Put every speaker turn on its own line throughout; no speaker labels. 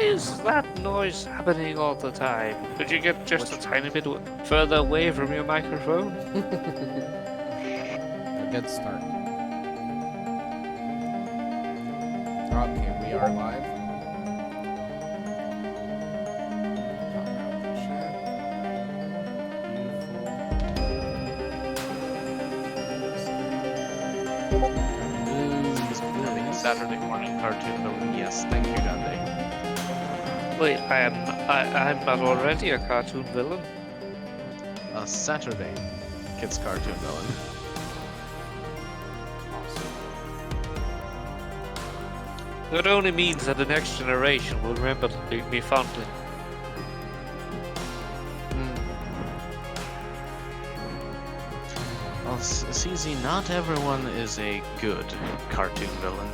is that noise happening all the time? Could you get just a tiny bit further away from your microphone?
A good start. Okay, we are live. Pop out the chat. Beautiful.
Saturday morning cartoon villain. Yes, thank you, Dante.
Wait, I'm not already a cartoon villain?
A Saturday kids cartoon villain.
That only means that the next generation will remember me fondly.
Well, CZ, not everyone is a good cartoon villain.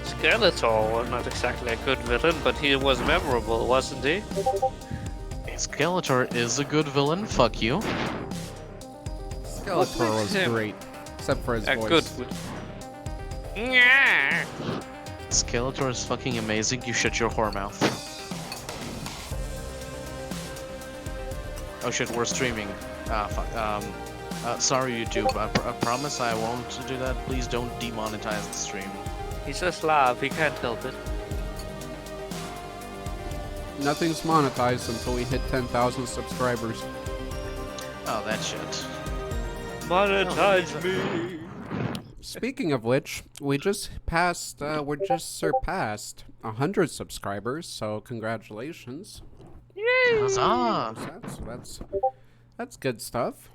Skeletor was not exactly a good villain, but he was memorable, wasn't he?
Skeletor is a good villain, fuck you.
Skeletor was
him
great, except for his
a
voice.
good Yeah.
Skeletor is fucking amazing, you shut your whore mouth. Oh shit, we're streaming. Fuck. Sorry YouTube, I promise I won't do that. Please don't demonetize the stream.
He's a Slav, he can't help it.
Nothing's monetized until we hit 10,000 subscribers.
Oh, that shit.
Monetize me!
Speaking of which, we just surpassed 100 subscribers, so congratulations.
Yay!
Huzzah!
That's good stuff.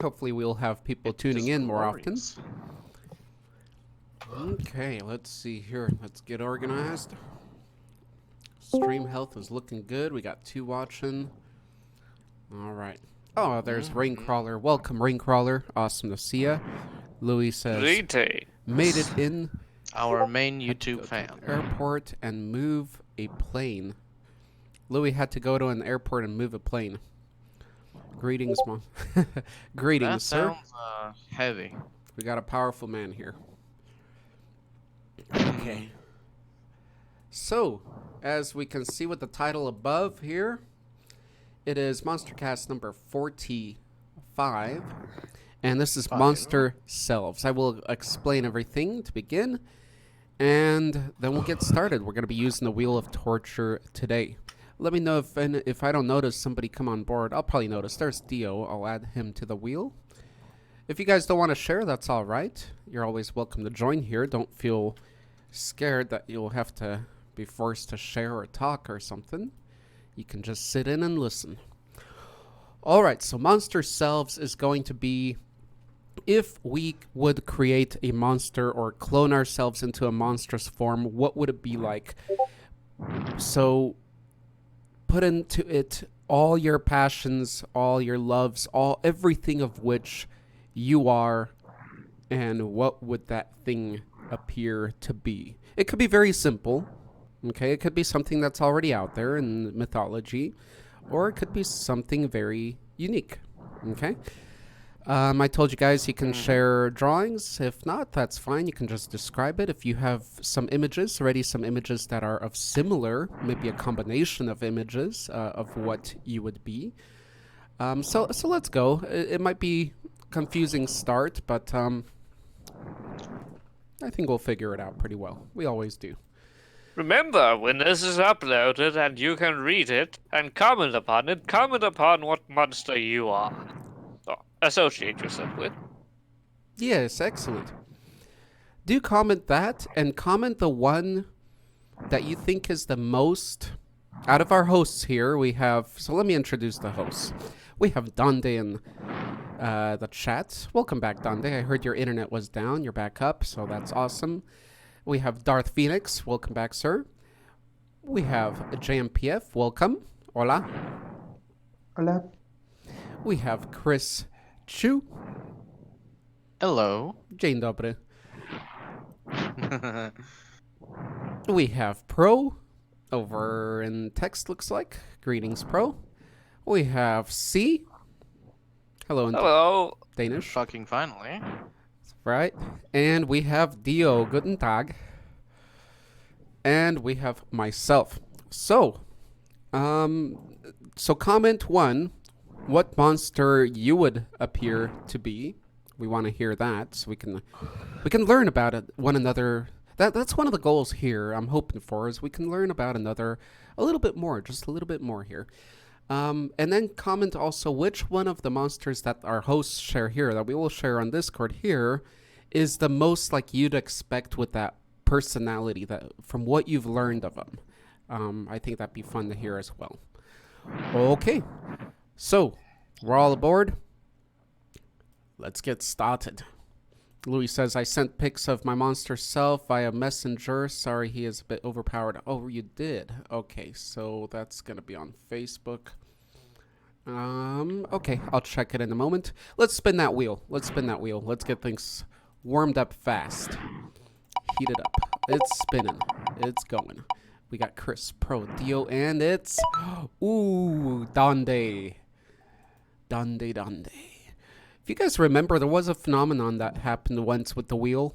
Hopefully we'll have people tuning in more often. Okay, let's see here. Let's get organized. Stream health is looking good. We got 2 watching. All right. Oh, there's Raincrawler. Welcome, Raincrawler. Awesome to see ya. Louis says, made it in.
Our main YouTube fan.
Airport and move a plane. Louis had to go to an airport and move a plane. Greetings, Mom. Greetings,
That
sir.
sounds heavy.
We got a powerful man here. Okay. So, as we can see with the title above here, it is Monstercast number 45. And this is Monster Selves. I will explain everything to begin, and then we'll get started. We're going to be using the Wheel of Torture today. Let me know if I don't notice somebody come on board. I'll probably notice. There's Dio. I'll add him to the wheel. If you guys don't want to share, that's all right. You're always welcome to join here. Don't feel scared that you'll have to be forced to share or talk or something. You can just sit in and listen. All right, so Monster Selves is going to be if we would create a monster or clone ourselves into a monstrous form, what would it be like? So put into it all your passions, all your loves, everything of which you are, and what would that thing appear to be? It could be very simple, okay? It could be something that's already out there in mythology, or it could be something very unique, okay? I told you guys you can share drawings. If not, that's fine. You can just describe it. If you have some images that are of similar, maybe a combination of images of what you would be. So let's go. It might be confusing start, but I think we'll figure it out pretty well. We always do.
Remember, when this is uploaded and you can read it and comment upon what monster you are. So, associate yourself with.
Yes, excellent. Do comment that, and comment the one that you think is the most. Out of our hosts here, we have. So let me introduce the hosts. We have Dande in the chat. Welcome back, Dande. I heard your internet was down. You're back up, so that's awesome. We have Darth Phoenix. Welcome back, sir. We have JMPF. Welcome. Hola.
Hola.
We have Chris Chu.
Hello.
Dzień dobry. We have Pro over in text, looks like. Greetings, Pro. We have C. Hello in
Hello.
Danish.
Fucking finally.
Right. And we have Dio. Guten Tag. And we have myself. So, comment 1, what monster you would appear to be. We want to hear that so we can learn about it one another. That's one of the goals here I'm hoping for, is we can learn about another a little bit more, just a little bit more here. And then comment also which one of the monsters that our hosts share here, that we will share on Discord here, is the most like you'd expect with that personality, that from what you've learned of them. I think that'd be fun to hear as well. Okay, so we're all aboard. Let's get started. Louis says, I sent pics of my monster self via Messenger. Sorry, he is a bit overpowered. Oh, you did? Okay, so that's going to be on Facebook. Okay, I'll check it in a moment. Let's spin that wheel. Let's get things warmed up fast. Heat it up. It's spinning. It's going. We got Chris, Pro, Dio, and it's... Ooh, Donde. If you guys remember, there was a phenomenon that happened once with the wheel.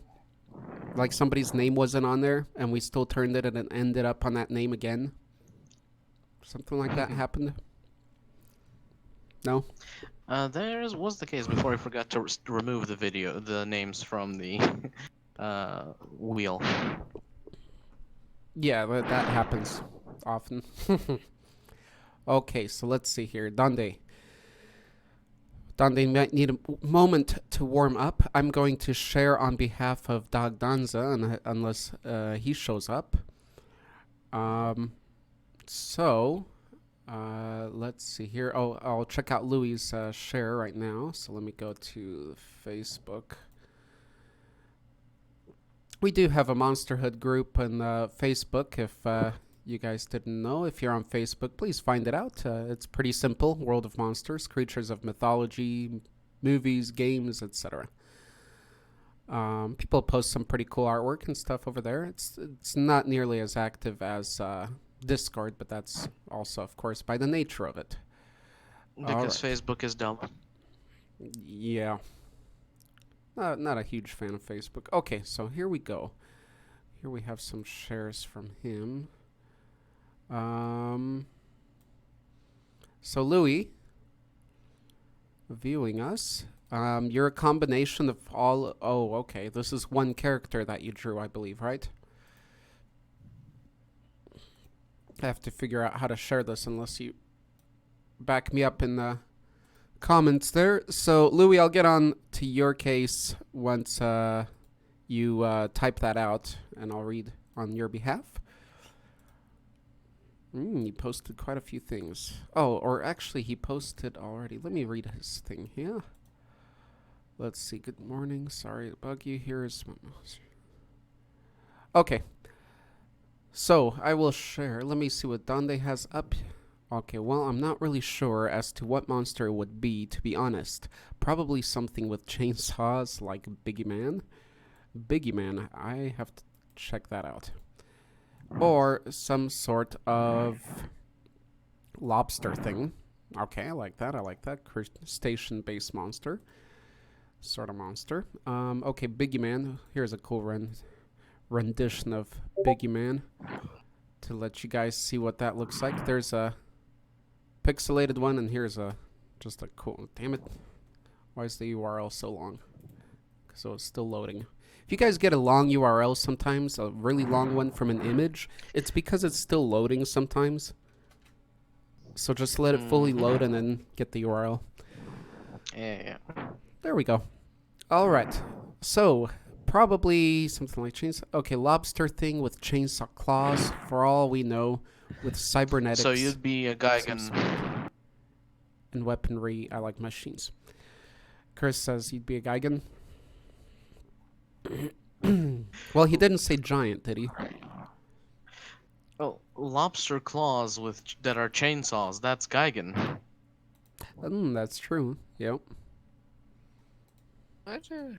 Like somebody's name wasn't on there, and we still turned it and it ended up on that name again. Something like that happened. No?
Was the case before I forgot to remove the names from the wheel.
Yeah, that happens often. Okay, so let's see here. Donde might need a moment to warm up. I'm going to share on behalf of Dog Danza, unless he shows up. Let's see here. Oh, I'll check out Louis' share right now. So let me go to Facebook. We do have a Monsterhood group on Facebook. If you guys didn't know, if you're on Facebook, please find it out. It's pretty simple. World of Monsters, creatures of mythology, movies, games, etc. People post some pretty cool artwork and stuff over there. It's not nearly as active as Discord, but that's also, of course, by the nature of it.
Because Facebook is dumb.
Yeah. Not a huge fan of Facebook. Okay, so here we go. Here we have some shares from him. So Louis, viewing us. You're a combination of all... Oh, okay. This is one character that you drew, I believe, right? I have to figure out how to share this unless you back me up in the comments there. So, Louis, I'll get on to your case once you type that out, and I'll read on your behalf. You posted quite a few things. Oh, or actually, he posted already. Let me read his thing here. Let's see. Good morning. Sorry to bug you. Here's my... Okay. So, I will share. Let me see what Donde has up. Okay, well, I'm not really sure as to what monster it would be, to be honest. Probably something with chainsaws, like Biggie Man. Biggie Man, I have to check that out. Or some sort of lobster thing. Okay, I like that. Crustacean-based monster. Sort of monster. Okay, Biggie Man. Here's a cool rendition of Biggie Man to let you guys see what that looks like. There's a pixelated one, and here's just a cool... Damn it. Why is the URL so long? So it's still loading. If you guys get a long URL sometimes, a really long one from an image, it's because it's still loading sometimes. So just let it fully load and then get the URL.
Yeah.
There we go. All right. So, probably something like chainsaw. Okay, lobster thing with chainsaw claws, for all we know, with cybernetics.
So you'd be a Gigan.
And weaponry, I like machines. Chris says he'd be a Gigan. Well, he didn't say giant, did he?
Oh, lobster claws that are chainsaws. That's Gigan.
That's true. Yep.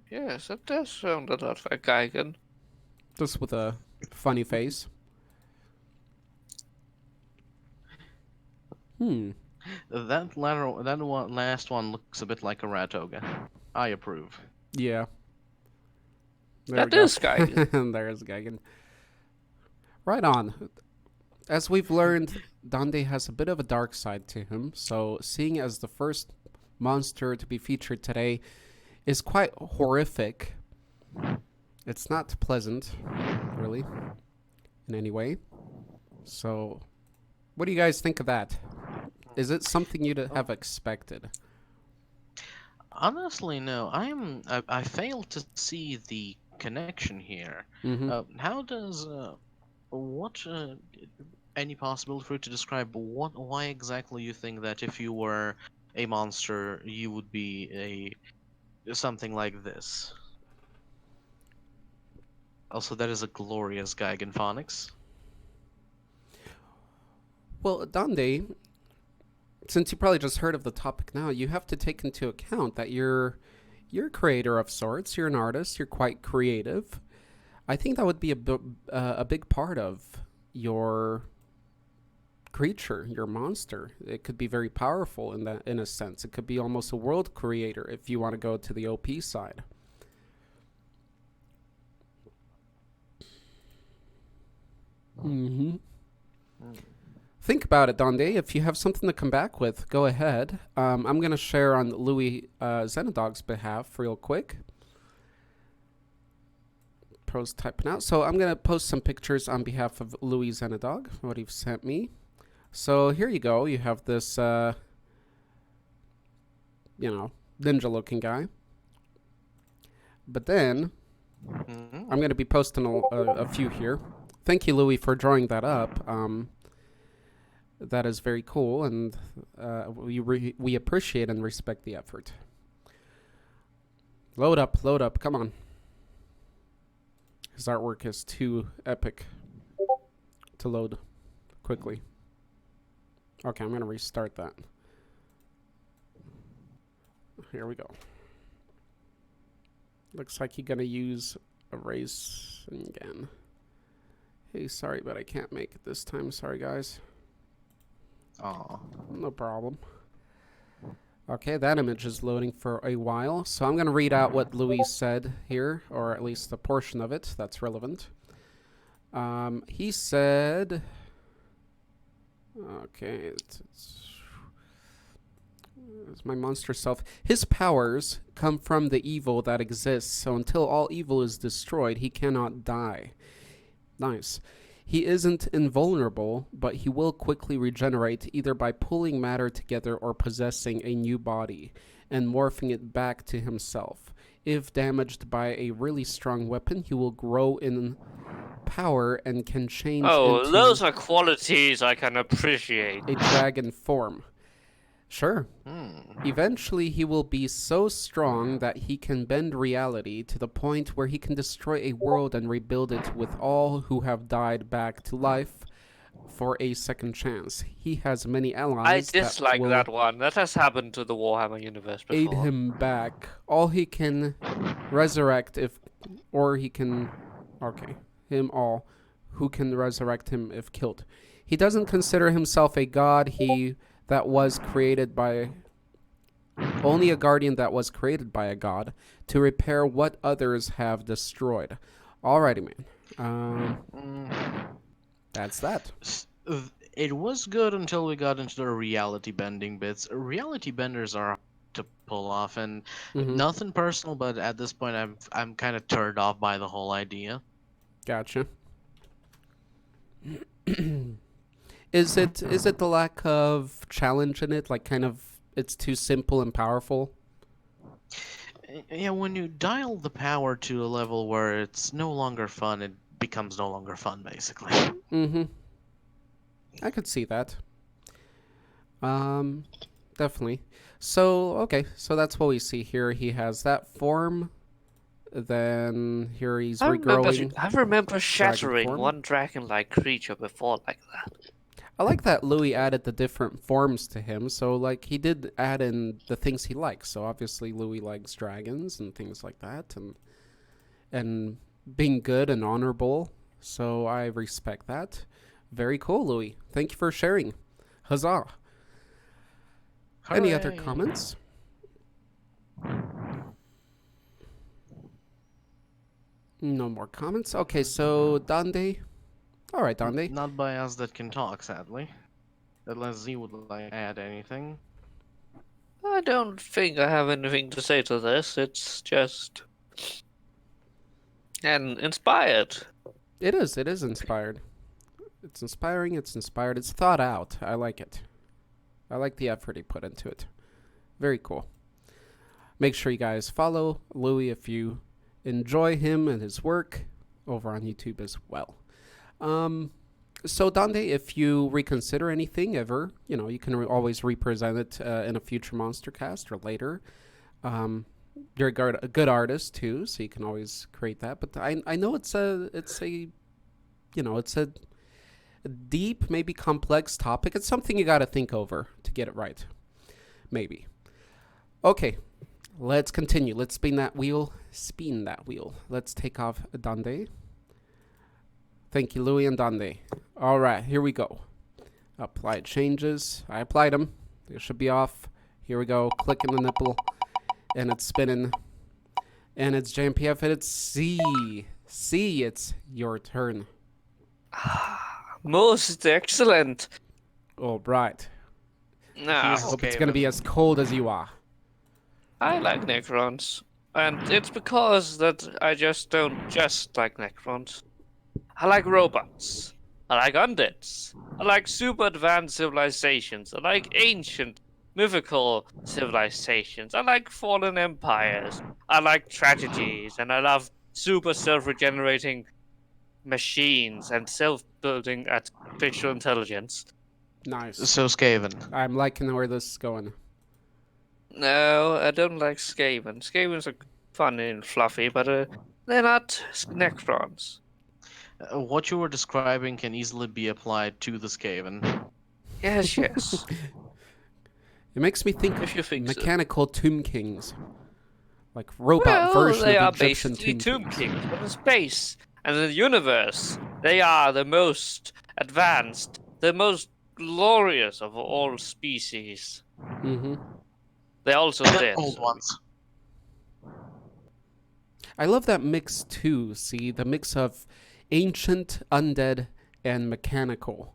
Yes, it does sound a lot like Gigan.
Just with a funny face.
Last one looks a bit like a rat ogre. I approve.
Yeah. There we
That
go.
is Geigen.
There's Geigen. Right on. As we've learned, Dande has a bit of a dark side to him, so seeing as the first monster to be featured today is quite horrific. It's not pleasant, really, in any way. So, what do you guys think of that? Is it something you'd have expected?
Honestly, no. I fail to see the connection here.
Mm-hmm.
How does what any possibility for you to describe why exactly you think that if you were a monster you would be a something like this? Also, that is a glorious Geigenphonics.
Well, Dande, since you probably just heard of the topic now, you have to take into account that you're a creator of sorts. You're an artist. You're quite creative. I think that would be a big part of your creature, your monster. It could be very powerful in a sense. It could be almost a world creator if you want to go to the OP side. Mm-hmm. Think about it, Dande. If you have something to come back with, go ahead. I'm going to share on Louis Zenadog's behalf real quick. Pro's typing out. So I'm going to post some pictures on behalf of Louis Zenadog, what he's sent me. So here you go. You have this, ninja-looking guy. But then I'm going to be posting a few here. Thank you, Louis, for drawing that up. That is very cool, and we appreciate and respect the effort. Load up, come on. His artwork is too epic to load quickly. Okay, I'm going to restart that. Here we go. Looks like you're going to use erase again. Hey, sorry, but I can't make it this time. Sorry, guys.
Aw.
No problem. Okay, that image is loading for a while. So I'm going to read out what Louis said here, or at least a portion of it that's relevant. He said... Okay, it's my monster self. His powers come from the evil that exists, so until all evil is destroyed, he cannot die. Nice. He isn't invulnerable, but he will quickly regenerate either by pulling matter together or possessing a new body and morphing it back to himself. If damaged by a really strong weapon, he will grow in power and can change into
Those are qualities I can appreciate.
a dragon form. Sure. Eventually, he will be so strong that he can bend reality to the point where he can destroy a world and rebuild it with all who have died back to life for a second chance. He has many allies.
I dislike
will
that one. That has happened to the Warhammer universe
aid
before.
him back. All he can resurrect him all who can resurrect him if killed. He doesn't consider himself a god. Only a guardian that was created by a god to repair what others have destroyed. Alrighty, man. That's that.
It was good until we got into the reality bending bits. Reality benders are hard to pull off, and nothing personal, but at this point, I'm kind of turned off by the whole idea.
Gotcha. Is it the lack of challenge in it? Like, kind of, it's too simple and powerful?
Yeah, when you dial the power to a level where it's no longer fun, it becomes no longer fun, basically.
Mm-hmm. I could see that. Definitely. So, okay, so that's what we see here. He has that form. Then here he's regrowing.
I remember shattering
form.
one dragon-like creature before like that.
I like that Louis added the different forms to him. So, like, he did add in the things he likes. So, obviously, Louis likes dragons and things like that. And being good and honorable. So, I respect that. Very cool, Louis. Thank you for sharing. Huzzah. Any other
Hooray.
comments? No more comments. Okay, so Dande. All right, Dande.
Not by us that can talk, sadly. Unless Z would like to add anything.
I don't think I have anything to say to this. It's just and inspired.
It is. It is inspired. It's inspiring. It's inspired. It's thought out. I like it. I like the effort he put into it. Very cool. Make sure you guys follow Louis if you enjoy him and his work over on YouTube as well. So Dande, if you reconsider anything ever, you can always represent it in a future Monstercast or later. You're a good artist too, so you can always create that. But I know it's a deep, maybe complex topic. It's something you got to think over to get it right. Maybe. Okay, let's continue. Let's spin that wheel. Let's take off Dande. Thank you, Louis and Dande. All right, here we go. Apply changes. I applied them. They should be off. Here we go. Clicking the nipple. And it's spinning. And it's JMPF and it's C. C, it's your turn.
Most excellent.
All right.
Now,
Hope it's going to be as cold as you are.
I like Necrons. And it's because that I just don't just like Necrons. I like robots. I like undeads. I like super advanced civilizations. I like ancient, mythical civilizations. I like fallen empires. I like tragedies. And I love super self-regenerating machines and self-building artificial intelligence.
Nice.
So Skaven.
I'm liking where this is going.
No, I don't like Skaven. Skavens are funny and fluffy, but they're not Necrons.
What you were describing can easily be applied to the Skaven.
Yes, yes.
It makes me think
If you
of
think so.
mechanical Tomb Kings. Like robot version
they are
of Egyptian
basically
Tomb
Tomb
Kings.
Kings, but in space and in the universe, they are the most advanced, the most glorious of all species.
Mm-hmm.
They're also dead.
Old ones.
I love that mix too, see? The mix of ancient, undead, and mechanical.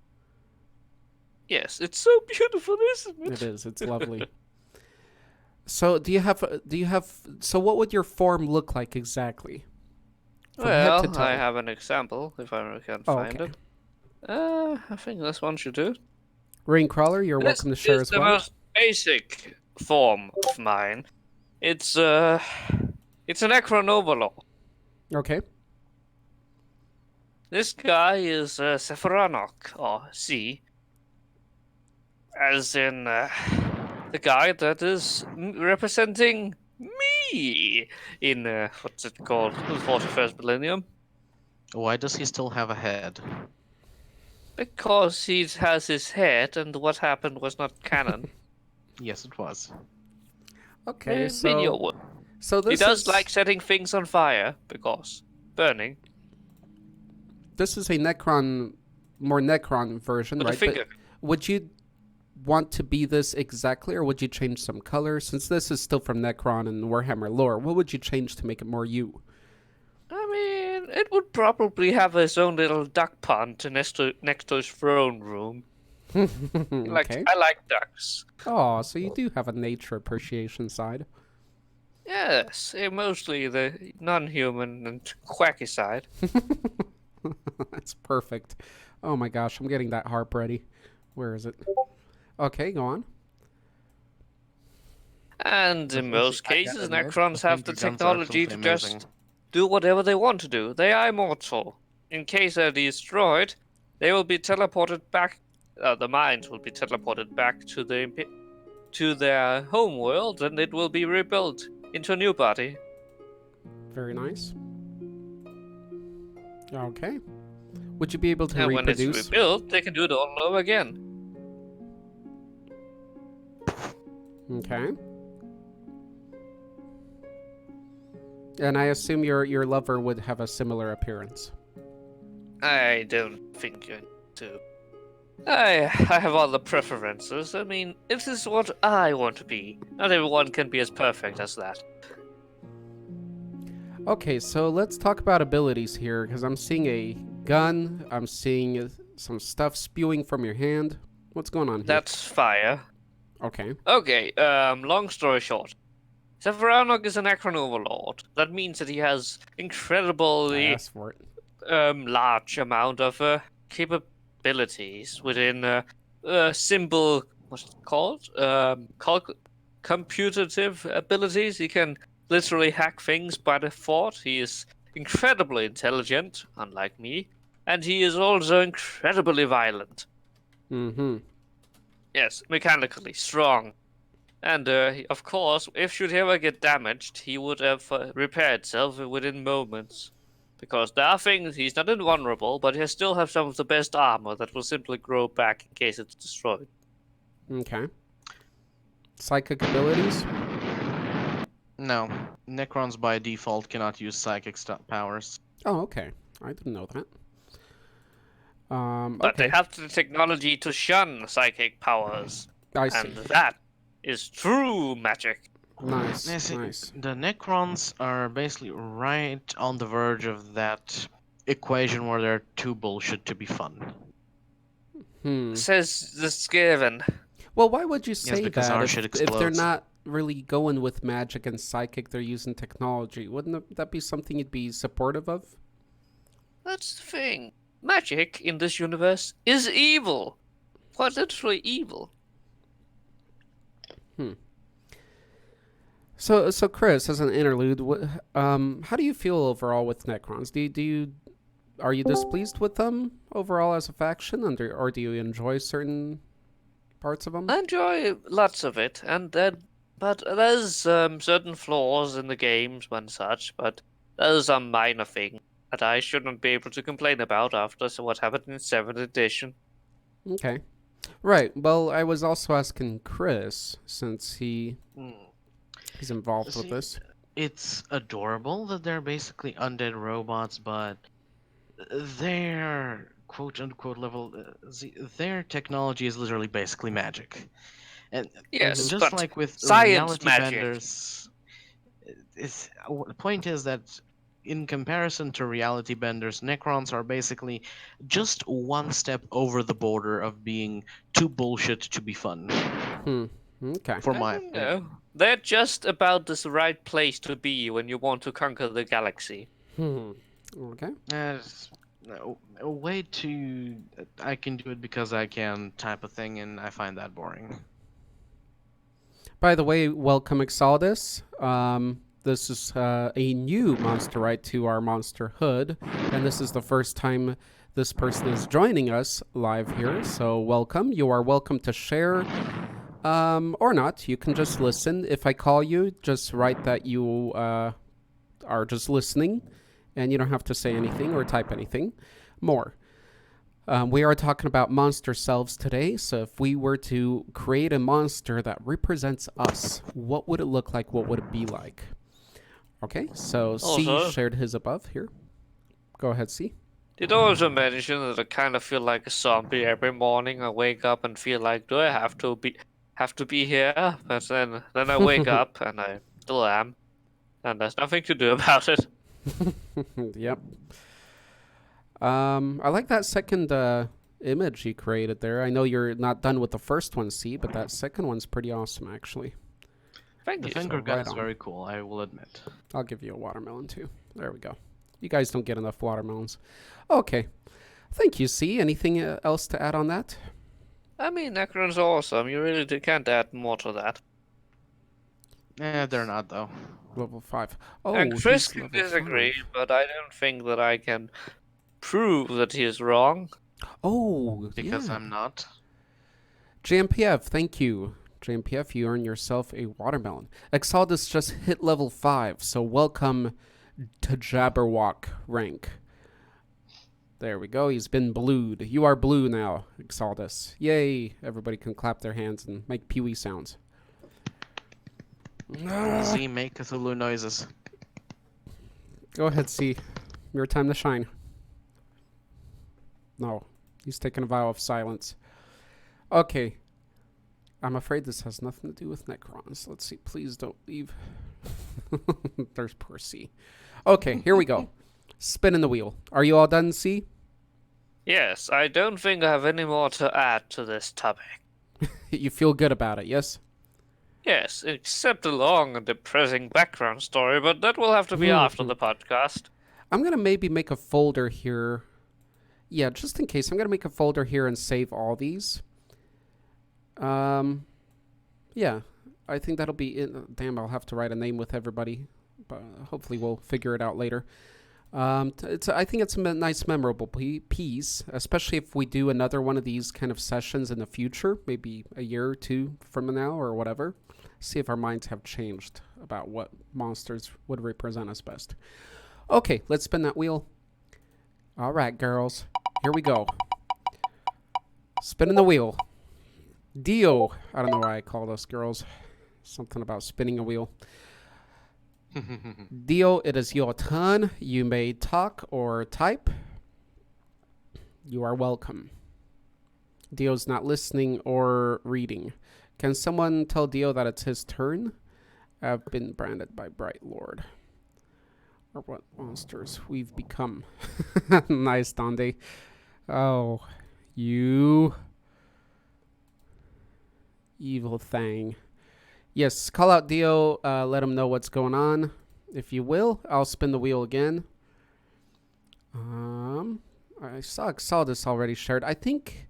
Yes, it's so beautiful, isn't it?
It is. It's lovely. So so what would your form look like exactly? From head to
Well,
toe.
I have an example, if I can find
okay.
it. I think this one should do.
Raincrawler, you're welcome to share
This
as
is the
well.
most basic form of mine. It's an Necron Overlord.
Okay.
This guy is Sephiroth, or C, as in the guy that is representing me in, what's it called, the 41st millennium.
Why does he still have a head?
Because he has his head, and what happened was not canon.
Yes, it was.
Okay,
In your world.
so
He
this
does
is
like setting things on fire, because burning.
this is a more Necron version,
With a
right?
finger.
But would you want to be this exactly, or would you change some color? Since this is still from Necron and Warhammer lore, what would you change to make it more you?
I mean, it would probably have its own little duck pond next to his throne room.
Okay.
I like ducks.
Oh, so you do have a nature appreciation side.
Yes, mostly the non-human and quacky side.
That's perfect. Oh my gosh, I'm getting that harp ready. Where is it? Okay, go on.
And in most
I gotta
cases,
admit,
Necrons
I
have
think
the
your guns are
technology to
filthy amazing.
just do whatever they want to do. They are immortal. In case they're destroyed, they will be teleported back. The minds will be teleported back to their home world, and it will be rebuilt into a new body.
Very nice. Okay. Would you be able to
And when it's
reproduce?
rebuilt, they can do it all over again.
Okay. And I assume your lover would have a similar appearance.
I don't think you to. I have other preferences. I mean, it is what I want to be. Not everyone can be as perfect as that.
Okay, so let's talk about abilities here, because I'm seeing a gun. I'm seeing some stuff spewing from your hand. What's going on here?
That's fire.
Okay.
Okay, long story short. Severanog is an Necron Overlord. That means that he has
I
incredibly
asked for it.
large amount of capabilities within simple what's it called computative abilities. He can literally hack things by default. He is incredibly intelligent, unlike me, and he is also incredibly violent.
Mm-hmm.
Yes, mechanically strong. And of course, if should he ever get damaged, he would have repair itself within moments. Because there are things he's not invulnerable, but he still have some of the best armor that will simply grow back in case it's destroyed.
Okay. Psychic abilities?
No, Necrons by default cannot use psychic powers.
Oh, okay. I didn't know that.
But they
Okay.
have the technology to shun psychic powers,
I see.
and that is true magic.
Nice,
Yeah, see,
nice.
the Necrons are basically right on the verge of that equation where they're too bullshit to be fun.
Says the Skaven.
Well, why would you
Yes,
say
because
that
our
if
shit
they're
explodes.
not really going with magic and psychic, they're using technology? Wouldn't that be something you'd be supportive of?
That's the thing. Magic in this universe is evil. Quite literally evil.
So Chris, as an interlude, how do you feel overall with Necrons? Are you displeased with them overall as a faction, or do you enjoy certain parts of them?
I enjoy lots of it, but there's certain flaws in the games and such, but there's some minor thing that I shouldn't be able to complain about after what happened in 7th edition.
Okay, right. Well, I was also asking Chris since he's involved with
See,
this.
it's adorable that they're basically undead robots, but their quote-unquote level, their technology is literally basically magic. And
Yes,
just
but
like with
science
reality
magic.
benders, the point is that in comparison to reality benders, Necrons are basically just one step over the border of being too bullshit to be fun,
Okay.
for
I
my
don't
opinion.
know. They're just about this right place to be when you want to conquer the galaxy.
Okay.
It's a way to I can do it because I can type a thing, and I find that boring.
By the way, welcome Exaldus. This is a new monster right to our Monsterhood, and this is the first time this person is joining us live here. So welcome. You are welcome to share, or not. You can just listen. If I call you, just write that you are just listening, and you don't have to say anything or type anything more. We are talking about monster selves today, so if we were to create a monster that represents us, what would it look like? What would it be like? Okay, so C
Also,
shared his above here. Go ahead, C.
did also mention that I kind of feel like a zombie every morning. I wake up and feel like, do I have to be here? But then I wake up and I still am, and there's nothing to do about it.
Yep. I like that second image you created there. I know you're not done with the first one, C, but that second one's pretty awesome, actually.
Thank
The
you.
finger
So,
gun
right
is
on.
very cool, I will admit.
I'll give you a watermelon, too. There we go. You guys don't get enough watermelons. Okay. Thank you, C. Anything else to add on that?
I mean, Necron's awesome. You really can't add more to that.
They're not though.
Level 5.
And
Oh,
Chris
he's
can
level
disagree,
5.
but I don't think that I can prove that he is wrong.
Oh,
Because
yeah.
I'm not.
JMPF, thank you. JMPF, you earn yourself a watermelon. Exaldus just hit level 5, so welcome to Jabberwock rank. There we go, he's been blued. You are blue now, Exaldus. Yay! Everybody can clap their hands and make peewee sounds.
See, make Cthulhu noises.
Go ahead, C. Your time to shine. No, he's taking a vow of silence. Okay. I'm afraid this has nothing to do with Necrons. Let's see. Please don't leave. There's poor C. Okay, here we go. Spinning the wheel. Are you all done, C?
Yes, I don't think I have any more to add to this topic.
You feel good about it, yes?
Yes, except a long and depressing background story, but that will have to be after the podcast.
I'm going to maybe make a folder here. Yeah, just in case. I'm going to make a folder here and save all these. Yeah, I think that'll be it. Damn, I'll have to write a name with everybody, but hopefully we'll figure it out later. I think it's a nice, memorable piece, especially if we do another one of these kind of sessions in the future, maybe a year or two from now or whatever. See if our minds have changed about what monsters would represent us best. Okay, let's spin that wheel. All right, girls, here we go. Spinning the wheel. Dio. I don't know why I call us girls. Something about spinning a wheel. Dio, it is your turn. You may talk or type. You are welcome. Dio's not listening or reading. Can someone tell Dio that it's his turn? I've been branded by Bright Lord. Or what monsters we've become. Nice, Donde. Oh, you evil thing. Yes, call out Dio. Let him know what's going on. If you will, I'll spin the wheel again. I saw Exaldus already shared. I think,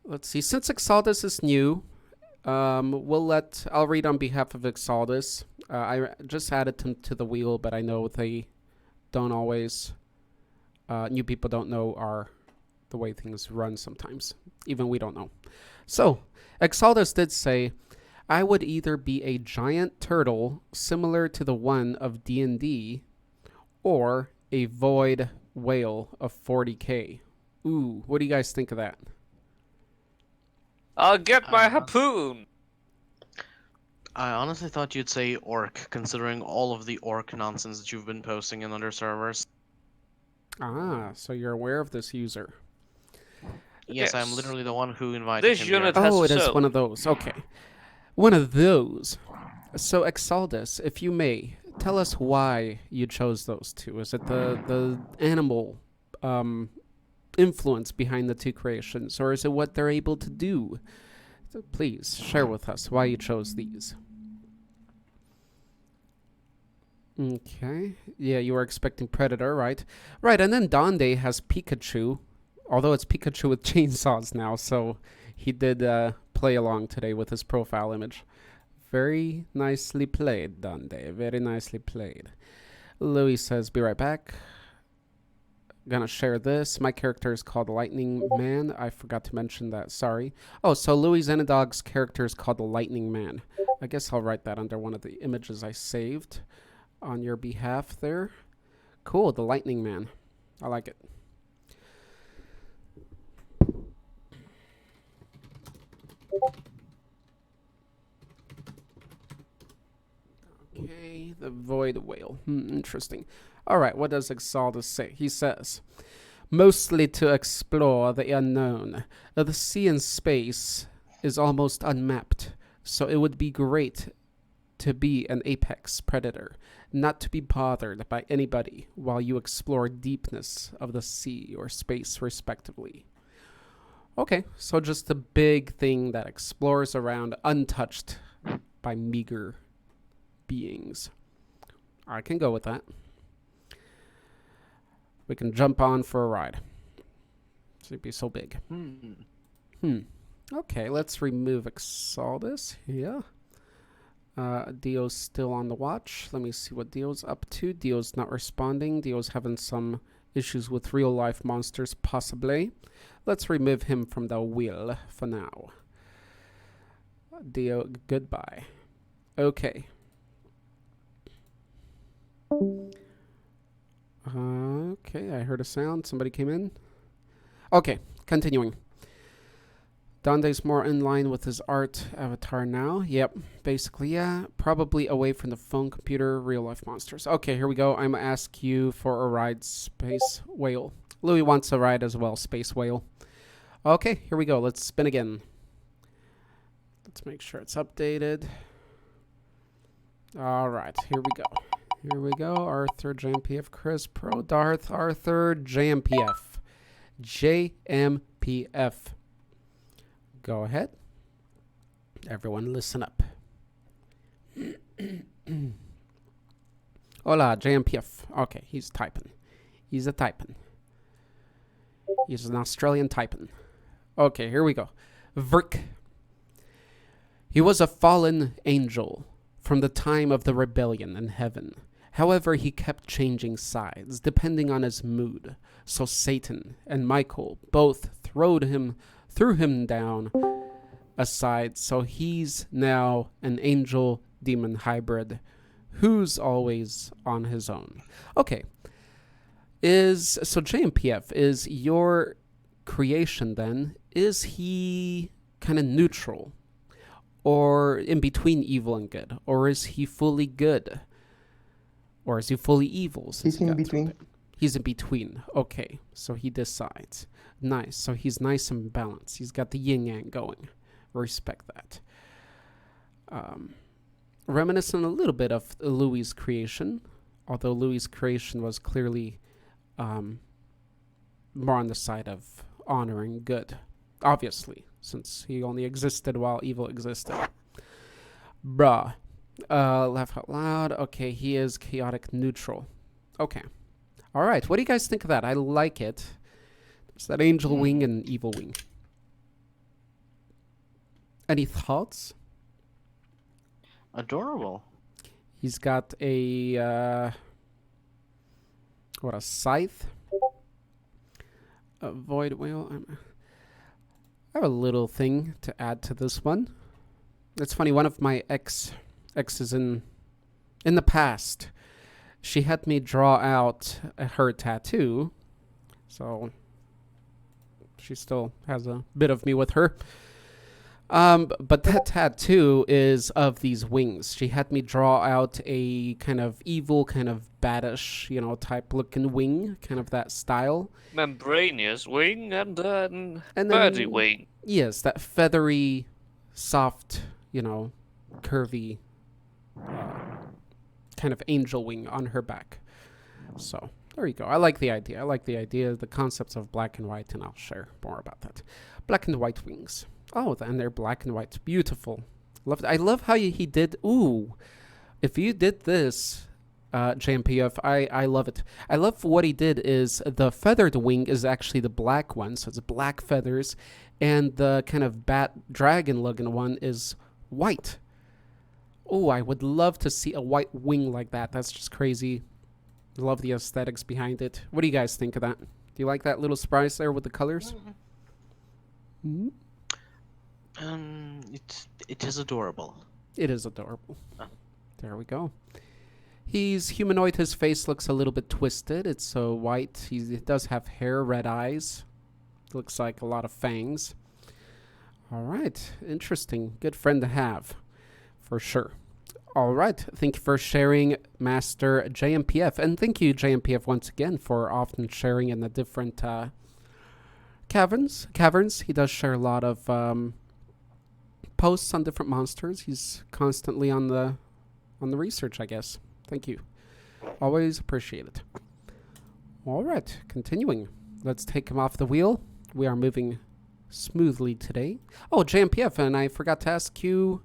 let's see, since Exaldus is new, I'll read on behalf of Exaldus. I just added him to the wheel, but I know they don't always, new people don't know the way things run sometimes. Even we don't know. So, Exaldus did say, I would either be a giant turtle similar to the one of D&D or a void whale of 40k. Ooh, what do you guys think of that?
I'll get my harpoon!
I honestly thought you'd say orc, considering all of the orc nonsense that you've been posting in other servers.
Ah, so you're aware of this user.
Yes, I'm
Yes.
literally the one who invited
This
him
unit
here.
has
Oh, it is
soul.
one of those. Okay. One of those. So, Exaldus, if you may, tell us why you chose those two. Is it the animal influence behind the two creations, or is it what they're able to do? So please, share with us why you chose these. Okay. Yeah, you were expecting Predator, right? Right, and then Donde has Pikachu, although it's Pikachu with chainsaws now, so he did play along today with his profile image. Very nicely played, Donde. Very nicely played. Louis says, be right back. Gonna share this. My character is called Lightning Man. I forgot to mention that. Sorry. Oh, so Louis Zenadog's character is called the Lightning Man. I guess I'll write that under one of the images I saved on your behalf there. Cool, the Lightning Man. I like it. Okay, the Void Whale. Interesting. All right, what does Exaldus say? He says, mostly to explore the unknown. The sea and space is almost unmapped, so it would be great to be an apex predator, not to be bothered by anybody while you explore deepness of the sea or space respectively. Okay, so just a big thing that explores around untouched by meager beings. I can go with that. We can jump on for a ride. It'd be so big. Okay, let's remove Exaldus here. Dio's still on the watch. Let me see what Dio's up to. Dio's not responding. Dio's having some issues with real life monsters, possibly. Let's remove him from the wheel for now. Dio, goodbye. Okay. Okay, I heard a sound. Somebody came in. Okay, continuing. Donde's more in line with his art avatar now. Yep, basically, yeah. Probably away from the phone, computer, real life monsters. Okay, here we go. I'm gonna ask you for a ride, Space Whale. Louis wants a ride as well, Space Whale. Okay, here we go. Let's spin again. Let's make sure it's updated. All right, here we go. Here we go. Arthur, JMPF, Chris, Pro, Darth, Arthur, JMPF. JMPF. Go ahead. Everyone listen up. Hola, JMPF. Okay, he's typing. He's a typing. He's an Australian typing. Okay, here we go. Verk. He was a fallen angel from the time of the rebellion in heaven. However, he kept changing sides depending on his mood. So Satan and Michael both threw him down aside. So he's now an angel demon hybrid who's always on his own. Okay. So JMPF is your creation then? Is he kind of neutral? Or in between evil and good? Or is he fully good? Or is he fully evil?
He's in between.
He's in between. Okay, so he decides. Nice. So he's nice and balanced. He's got the yin-yang going. Respect that. Reminiscent a little bit of Louis' creation. Although Louis' creation was clearly more on the side of honoring good. Obviously, since he only existed while evil existed. Bruh. Laugh out loud. Okay, he is chaotic neutral. Okay. Alright, what do you guys think of that? I like it. There's that angel wing and evil wing. Any thoughts?
Adorable.
He's got a a scythe? A void wheel. I have a little thing to add to this one. It's funny, one of my exes in the past, she had me draw out her tattoo. So she still has a bit of me with her. But that tattoo is of these wings. She had me draw out a kind of evil, kind of baddish, type looking wing, kind of that style.
Membranous wing and then
And
birdie
then-
wing.
Yes, that feathery, soft, curvy, kind of angel wing on her back. So there you go. I like the idea. The concepts of black and white, and I'll share more about that. Black and white wings. Oh, and they're black and white. Beautiful. I love how he did. Ooh, if you did this, JMPF, I love it. I love what he did is the feathered wing is actually the black one, so it's black feathers, and the kind of bat dragon looking one is white. Oh, I would love to see a white wing like that. That's just crazy. Love the aesthetics behind it. What do you guys think of that? Do you like that little surprise there with the colors? Mm-hmm.
It is adorable.
It is adorable. There we go. He's humanoid. His face looks a little bit twisted. It's so white. He does have hair, red eyes. Looks like a lot of fangs. All right. Interesting. Good friend to have. For sure. All right. Thank you for sharing, Master JMPF. And thank you, JMPF, once again, for often sharing in the different caverns. He does share a lot of posts on different monsters. He's constantly on the research, I guess. Thank you. Always appreciate it. All right, continuing. Let's take him off the wheel. We are moving smoothly today. Oh, JMPF, and I forgot to ask you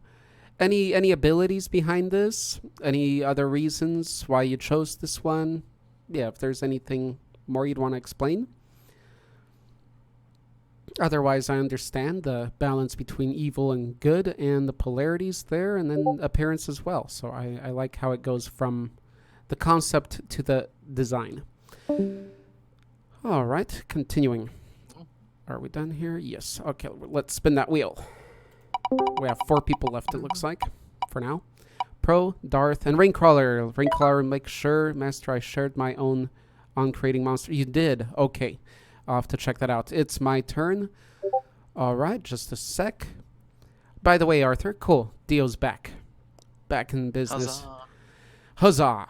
any abilities behind this? Any other reasons why you chose this one? Yeah, if there's anything more you'd want to explain. Otherwise, I understand the balance between evil and good and the polarities there, and then appearance as well. So I like how it goes from the concept to the design. All right, continuing. Are we done here? Yes. Okay, let's spin that wheel. We have 4 people left, it looks like, for now. Pro, Darth, and Raincrawler. Raincrawler, make sure, Master, I shared my own on creating monster. You did? Okay. I'll have to check that out. It's my turn. All right, just a sec. By the way, Arthur, cool. Dio's back. Back in business.
Huzzah.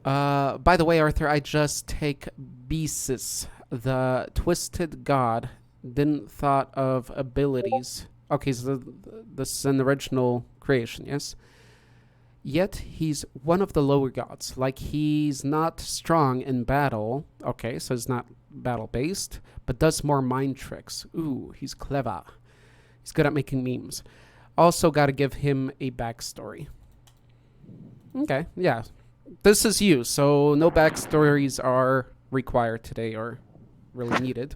Huzzah. By the way, Arthur, I just take Besis, the twisted god, didn't thought of abilities Okay, so this is an original creation, yes? Yet he's one of the lower gods. Like, he's not strong in battle. Okay, so he's not battle based, but does more mind tricks. Ooh, he's clever. He's good at making memes. Also, gotta give him a backstory. Okay, yeah. This is you, so no backstories are required today or really needed.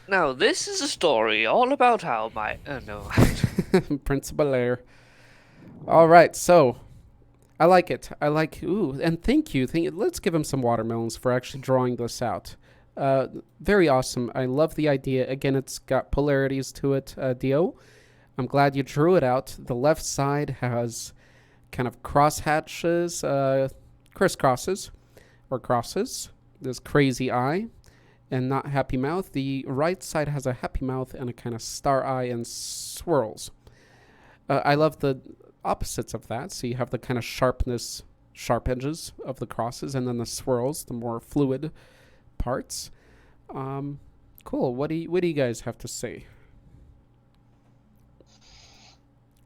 Now, this is a story all about how my. No.
Principal Air. All right, so I like it. I like. Ooh, and thank you. Let's give him some watermelons for actually drawing this out. Very awesome. I love the idea. Again, it's got polarities to it, Dio. I'm glad you drew it out. The left side has kind of crosshatches, crisscrosses, or crosses. This crazy eye and not happy mouth. The right side has a happy mouth and a kind of star eye and swirls. I love the opposites of that. So you have the kind of sharpness, sharp edges of the crosses, and then the swirls, the more fluid parts. Cool. What do you guys have to say?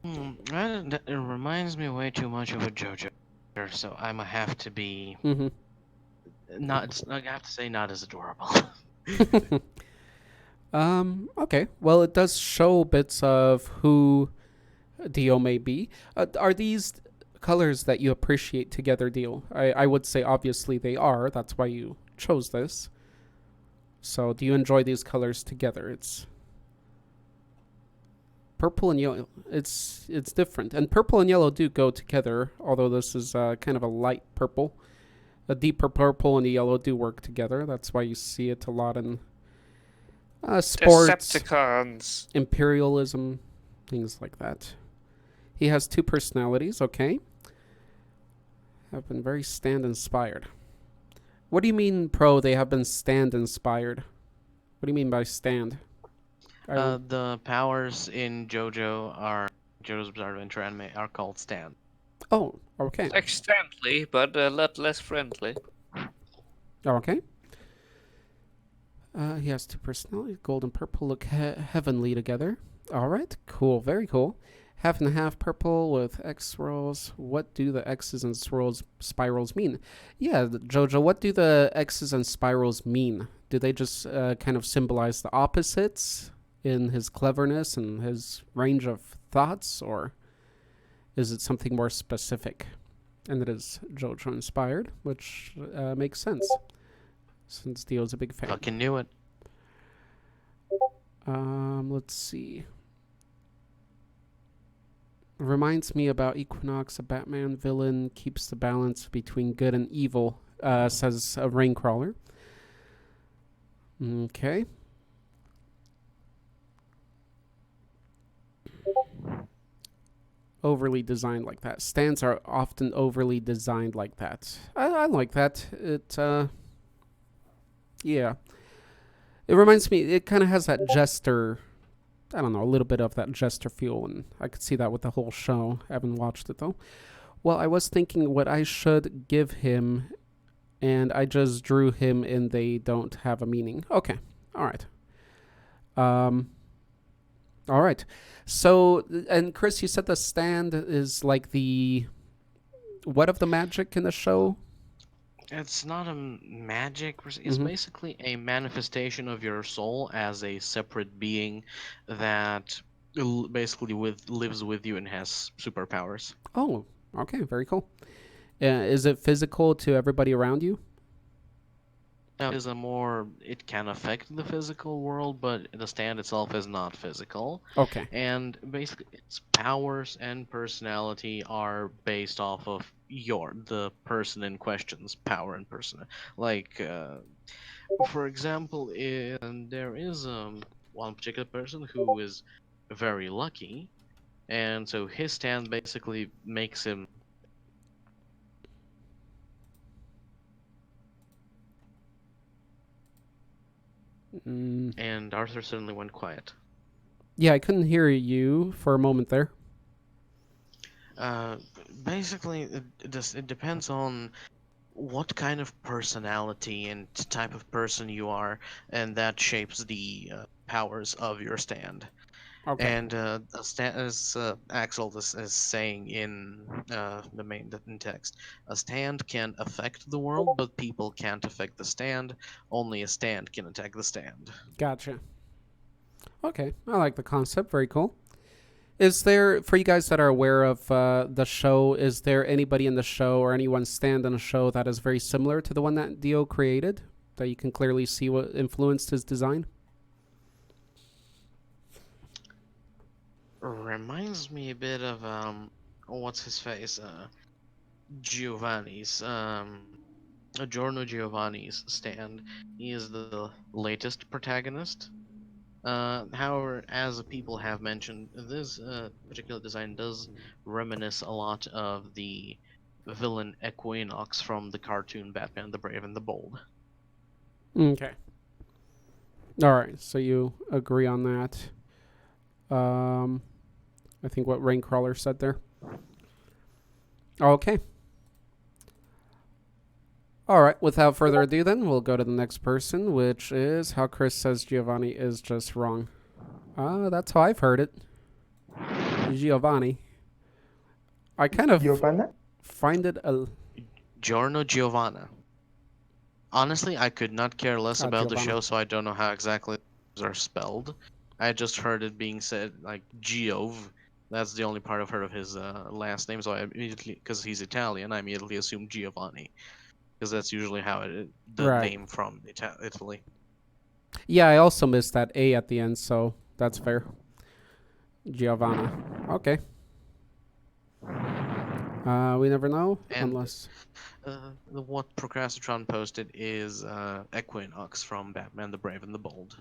It reminds me way too much of a JoJo, so I'm gonna have to be
Mm-hmm.
not. I have to say not as adorable.
Okay. Well, it does show bits of who Dio may be. Are these colors that you appreciate together, Dio? I would say obviously they are. That's why you chose this. So, do you enjoy these colors together? It's purple and yellow. It's different, and purple and yellow do go together. Although this is kind of a light purple, a deeper purple and the yellow do work together. That's why you see it a lot in sports,
Decepticons.
imperialism, things like that. He has two personalities. Okay, have been very stand inspired. What do you mean, Pro? They have been stand inspired. What do you mean by stand?
The powers in JoJo's Bizarre Adventure anime are called stand.
Oh, okay.
Extently, but a lot less friendly.
Okay. He has two personalities. Gold and purple look heavenly together. All right. Cool. Very cool. Half and half purple with X swirls. What do the X's and spirals mean? Yeah, Jojo, what do the X's and spirals mean? Do they just kind of symbolize the opposites in his cleverness and his range of thoughts, or is it something more specific? And it is Jojo inspired, which makes sense, since Dio's a big fan.
Fucking knew it.
Let's see. Reminds me about Equinox, a Batman villain, keeps the balance between good and evil, says a Raincrawler. Okay. Overly designed like that. Stands are often overly designed like that. I like that. Yeah. It reminds me, it kind of has that jester, I don't know, a little bit of that jester feel, and I could see that with the whole show. I haven't watched it, though. Well, I was thinking what I should give him, and I just drew him, and they don't have a meaning. Okay. All right. All right. So, and Chris, you said the stand is like the what of the magic in the show?
It's not a magic. It's basically a manifestation of your soul as a separate being that basically lives with you and has superpowers.
Oh, okay, very cool. Is it physical to everybody around you?
Now, it can affect the physical world, but the stand itself is not physical.
Okay.
And basically, its powers and personality are based off of the person in question's power and person. Like, for example, there is one particular person who is very lucky, and so his stand basically makes him. And Arthur suddenly went quiet.
Yeah, I couldn't hear you for a moment there.
Basically, it depends on what kind of personality and type of person you are, and that shapes the powers of your stand.
Okay.
And as Axel is saying in the main in text, a stand can affect the world, but people can't affect the stand. Only a stand can attack the stand.
Gotcha. Okay. I like the concept. Very cool. Is there, for you guys that are aware of the show, is there anybody in the show or anyone stand in the show that is very similar to the one that Dio created? That you can clearly see what influenced his design?
Reminds me a bit of what's his face? Giovanni's Giorno Giovanni's stand. He is the latest protagonist. However, as people have mentioned, this particular design does reminisce a lot of the villain Equinox from the cartoon Batman the Brave and the Bold.
Okay. All right. So you agree on that. I think what Raincrawler said there. Okay. All right. Without further ado, then we'll go to the next person, which is how Chris says Giovanni is just wrong. That's how I've heard it. Giovanni. I kind of
Giovanna?
find it a
Giorno Giovanna. Honestly, I could not care less about the
Giovanna.
show, so I don't know how exactly those are spelled. I just heard it being said like Giov. That's the only part I've heard of his last name, so I immediately, because he's Italian, I immediately assumed Giovanni, because that's usually how the
Right.
name from Italy.
Yeah, I also missed that A at the end, so that's fair. Giovanna. Okay. We never know
And
unless.
what Procrastitron posted is Equinox from Batman the Brave and the Bold.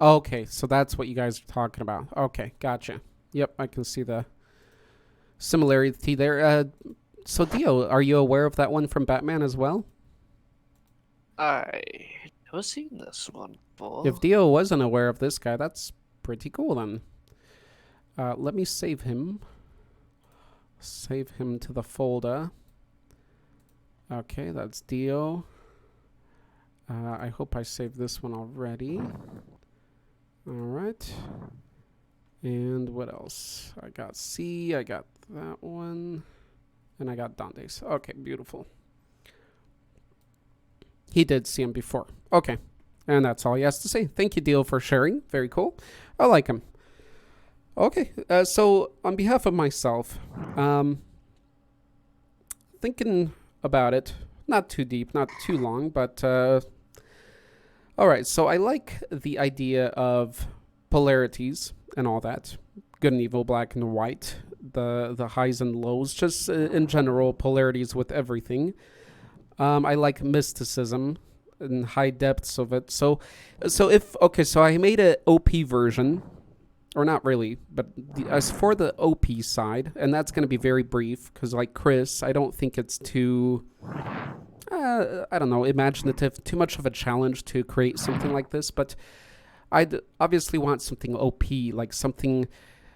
Okay, so that's what you guys are talking about. Okay, gotcha. Yep, I can see the similarity there. So Dio, are you aware of that one from Batman as well?
I never seen this one before.
If Dio wasn't aware of this guy, that's pretty cool then. Let me save him. Save him to the folder. Okay, that's Dio. I hope I saved this one already. Alright. And what else? I got C, I got that one. And I got Dante's. Okay, beautiful. He did see him before. Okay. And that's all he has to say. Thank you, Dio, for sharing. Very cool. I like him. Okay. So, on behalf of myself, thinking about it, not too deep, not too long, but all right. So I like the idea of polarities and all that, good and evil, black and white, the highs and lows, just in general polarities with everything. I like mysticism and high depths of it. So I made a OP version. Or not really, but as for the OP side, and that's going to be very brief, because like Chris, I don't think it's too, I don't know, imaginative, too much of a challenge to create something like this, but I'd obviously want something OP, like something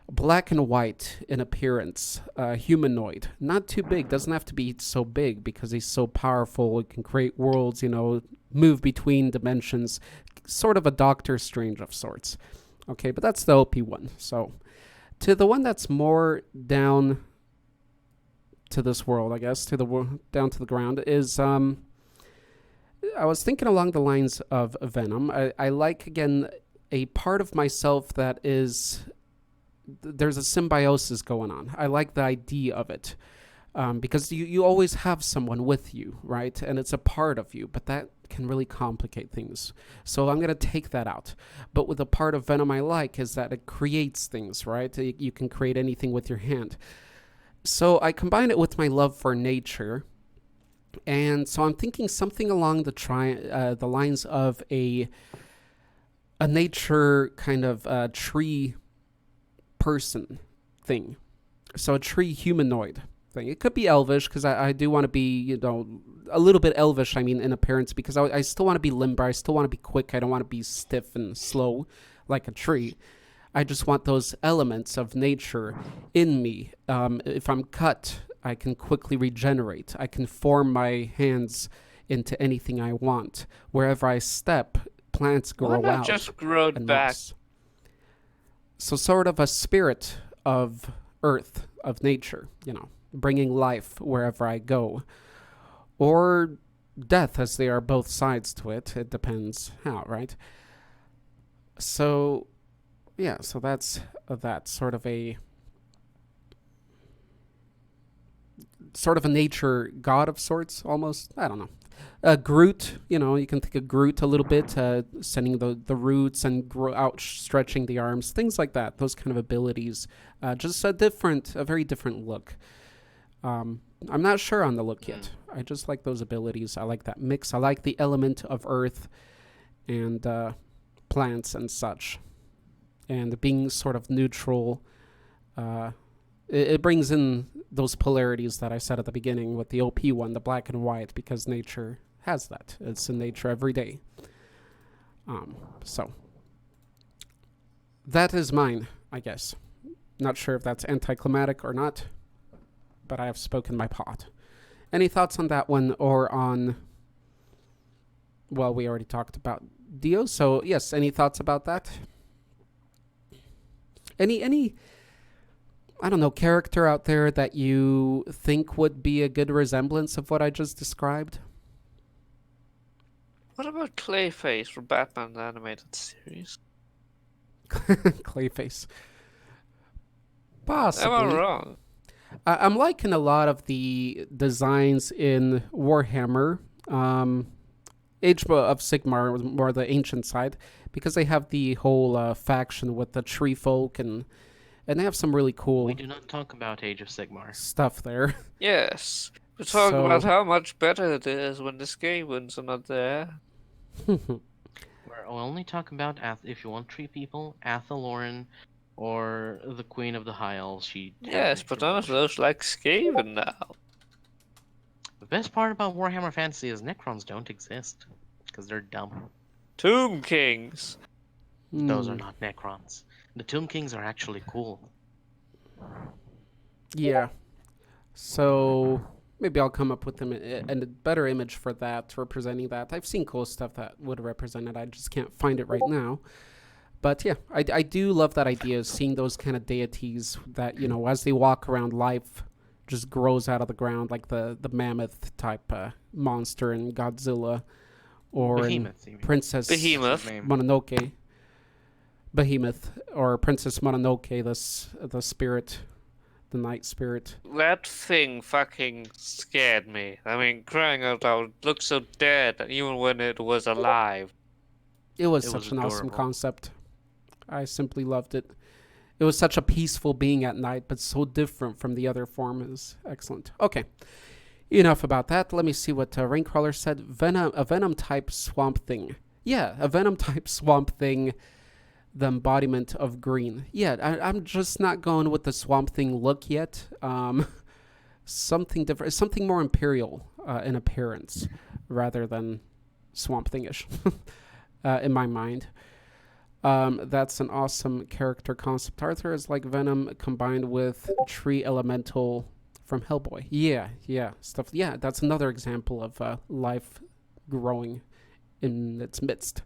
black and white in appearance, humanoid, not too big, doesn't have to be so big, because he's so powerful, it can create worlds, move between dimensions, sort of a Doctor Strange of sorts. Okay, but that's the OP one. So, to the one that's more down to this world, I guess, down to the ground, is I was thinking along the lines of Venom. I like, again, a part of myself that is, there's a symbiosis going on. I like the idea of it. Because you always have someone with you, right? And it's a part of you, but that can really complicate things. So I'm going to take that out. But with the part of Venom I like is that it creates things, right? You can create anything with your hand. So I combine it with my love for nature. And so I'm thinking something along the lines of a nature kind of tree person thing. So a tree humanoid thing. It could be elvish, because I do want to be, a little bit elvish, in appearance, because I still want to be limber. I still want to be quick. I don't want to be stiff and slow like a tree. I just want those elements of nature in me. If I'm cut, I can quickly regenerate. I can form my hands into anything I want. Wherever I step, plants grow
Why not
out.
just grow
and
back?
moss. So sort of a spirit of earth, of nature, bringing life wherever I go. Or death, as they are both sides to it. It depends how, right? So, yeah, so that's that sort of a nature god of sorts, almost. I don't know. Groot, you can think of Groot a little bit, sending the roots and outstretching the arms, things like that. Those kind of abilities, just a very different look. I'm not sure on the look yet. I just like those abilities. I like that mix. I like the element of earth and plants and such, and being sort of neutral. It brings in those polarities that I said at the beginning with the OP one, the black and white, because nature has that. It's in nature every day. So that is mine, I guess. Not sure if that's anticlimactic or not, but I have spoken my pot. Any thoughts on that one, or on... Well, we already talked about Dio, so yes, any thoughts about that? Any I don't know, character out there that you think would be a good resemblance of what I just described?
What about Clayface from Batman the Animated Series?
Clayface. Possibly.
Am I wrong?
I'm liking a lot of the designs in Warhammer. Age of Sigmar, more the ancient side, because they have the whole faction with the tree folk, and they have some really cool...
We do not talk about Age of Sigmar.
...stuff there.
Yes. We're talking about how much better it is when the Skavens are not there.
We're only talking about, if you want tree people, Athaloran, or the Queen of the High Elves.
Yes, but none of those like Skaven now.
The best part about Warhammer Fantasy is Necrons don't exist, because they're dumb.
Tomb Kings.
Those are not Necrons. The Tomb Kings are actually cool.
Yeah. So maybe I'll come up with a better image for that, representing that. I've seen cool stuff that would represent it. I just can't find it right now. But yeah, I do love that idea, seeing those kind of deities that, as they walk around, life just grows out of the ground, like the mammoth type monster in Godzilla, or
Behemoth,
in Princess Mononoke. Behemoth, or Princess Mononoke, the spirit, the night spirit.
That thing fucking scared me. I mean, crying out loud, it looked so dead, even when it was alive.
It was such an awesome concept. I simply loved it. It was such a peaceful being at night, but so different from the other form. Is excellent. Okay, enough about that. Let me see what Raincrawler said. A Venom type Swamp Thing. Yeah, a Venom type Swamp Thing. The embodiment of green. Yeah, I'm just not going with the Swamp Thing look yet. Something different, something more imperial in appearance, rather than Swamp Thing-ish, in my mind. That's an awesome character concept. Arthur is like Venom combined with Tree Elemental from Hellboy. Yeah, stuff. Yeah, that's another example of life growing in its midst.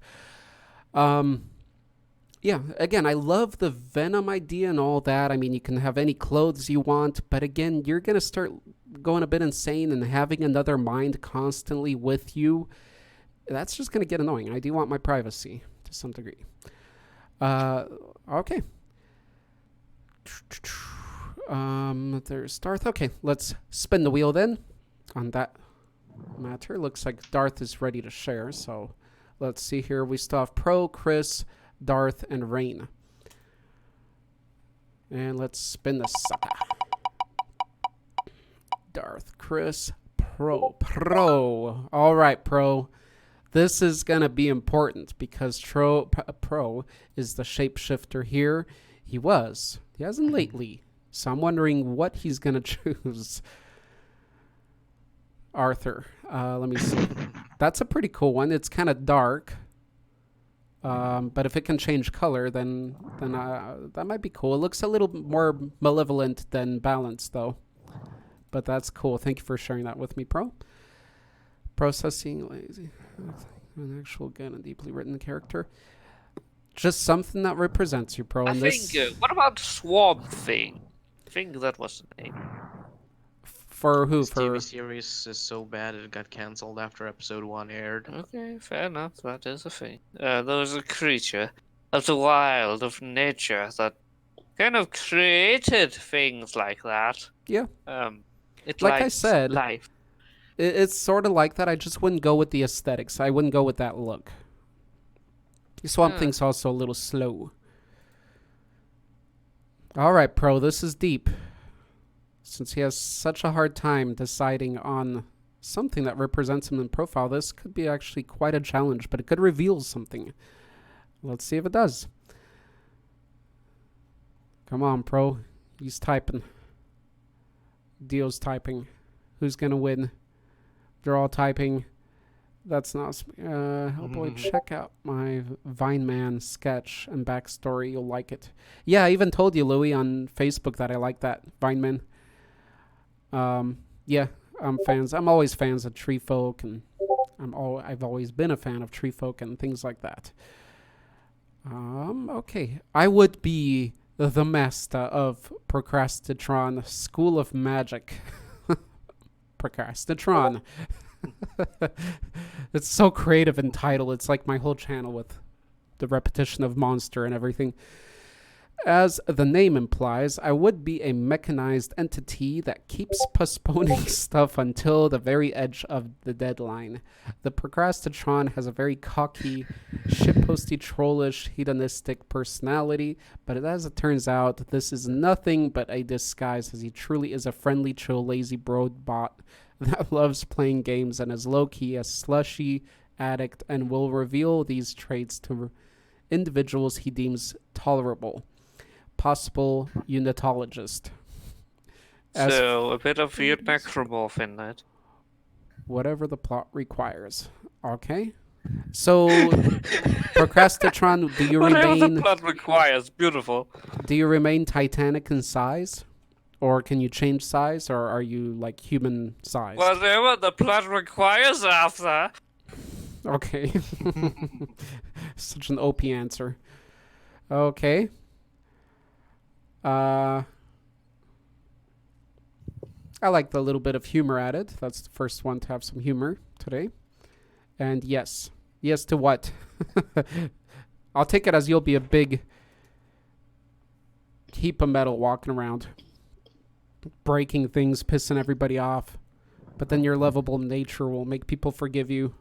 Yeah, again, I love the Venom idea and all that. I mean, you can have any clothes you want, but again, you're going to start going a bit insane and having another mind constantly with you. That's just going to get annoying. I do want my privacy to some degree. Okay. There's Darth. Okay, let's spin the wheel then on that matter. Looks like Darth is ready to share, so let's see here. We still have Pro, Chris, Darth, and Rain. And let's spin the sucker. Darth, Chris, Pro. All right, Pro. This is going to be important because Pro is the shapeshifter here. He hasn't lately. So I'm wondering what he's going to choose. Arthur. Let me see. That's a pretty cool one. It's kind of dark. But if it can change color, then that might be cool. It looks a little more malevolent than balanced, though. But that's cool. Thank you for sharing that with me, Pro. Processing lazy. An actual gun, a deeply written character. Just something that represents you, Pro.
I
And
think,
this
what about Swamp Thing? I think that was the name.
for who?
This
For
TV series is so bad it got cancelled after episode 1 aired.
Okay, fair enough. That is a thing. There was a creature of the wild, of nature, that kind of created things like that.
yeah.
It
Like I
likes
said,
life.
it's sort of like that. I just wouldn't go with the aesthetics. I wouldn't go with that look. Swamp
Yeah.
Thing's also a little slow. All right, Pro. This is deep. Since he has such a hard time deciding on something that represents him in profile, this could be actually quite a challenge, but it could reveal something. Let's see if it does. Come on, Pro. He's typing. Dio's typing. Who's gonna win? They're all typing. That's not... Hellboy, check out my Vineman sketch and backstory. You'll like it. Yeah, I even told you, Louis, on Facebook that I like that Vineman. Yeah, I'm always fans of Tree Folk, and I've always been a fan of Tree Folk and things like that. Okay. I would be the master of Procrastitron, School of Magic. Procrastitron. It's so creative in title. It's like my whole channel with the repetition of monster and everything. As the name implies, I would be a mechanized entity that keeps postponing stuff until the very edge of the deadline. The Procrastitron has a very cocky, shitposty, trollish, hedonistic personality, but as it turns out, this is nothing but a disguise, as he truly is a friendly, chill, lazy bro bot that loves playing games and is low-key a slushy addict and will reveal these traits to individuals he deems tolerable. Possible unitologist.
So, a bit of weird necromorph in that.
Whatever the plot requires. Okay? So, Procrastitron,
Whatever the plot requires. Beautiful.
do you remain Titanic in size? Or can you change size, or are you like human sized?
Whatever the plot requires, Arthur.
Okay. Such an OP answer. Okay. I like the little bit of humor added. That's the first one to have some humor today. And yes. Yes to what? I'll take it as you'll be a big heap of metal walking around, breaking things, pissing everybody off. But then your lovable nature will make people forgive you.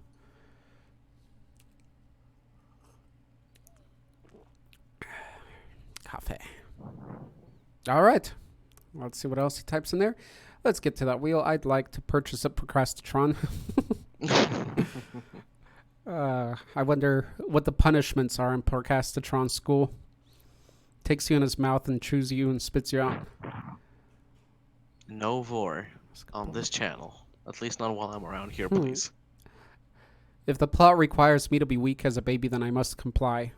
Coffee. All right. Let's see what else he types in there. Let's get to that wheel. I'd like to purchase a Procrastitron. I wonder what the punishments are in Procrastitron school. Takes you in his mouth and chews you and spits you out.
No vor on this channel. At least not while I'm around here, please.
If the plot requires me to be weak as a baby, then I must comply.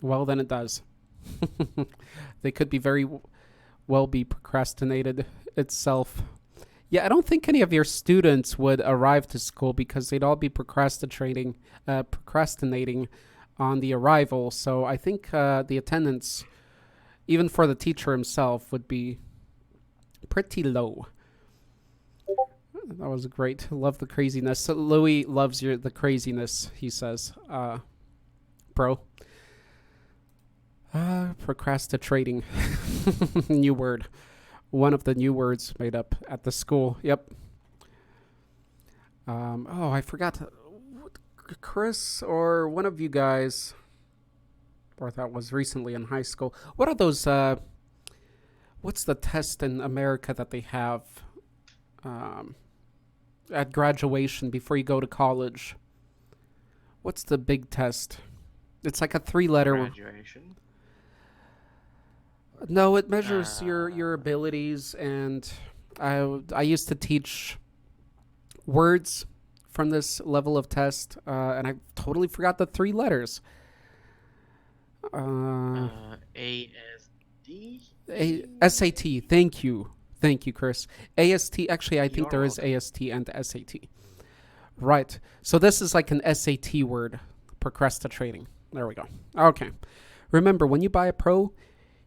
Well, then it does. They could be very well be procrastinated itself. Yeah, I don't think any of your students would arrive to school because they'd all be procrastinating on the arrival. So I think the attendance, even for the teacher himself, would be pretty low. That was great. Love the craziness. Louis loves the craziness, he says. Bro. Procrastinating. New word. One of the new words made up at the school. Yep. I forgot. Chris or one of you guys, or that was recently in high school. What are those? What's the test in America that they have at graduation before you go to college? What's the big test? It's like a 3-letter.
Graduation.
No, it measures your abilities, and I used to teach words from this level of test, and I totally forgot the 3 letters.
ASD?
SAT. Thank you, Chris. AST. Actually, I think
You're
there is
welcome.
AST and SAT. Right. So this is like an SAT word, procrastinating. There we go. Okay. Remember, when you buy a pro,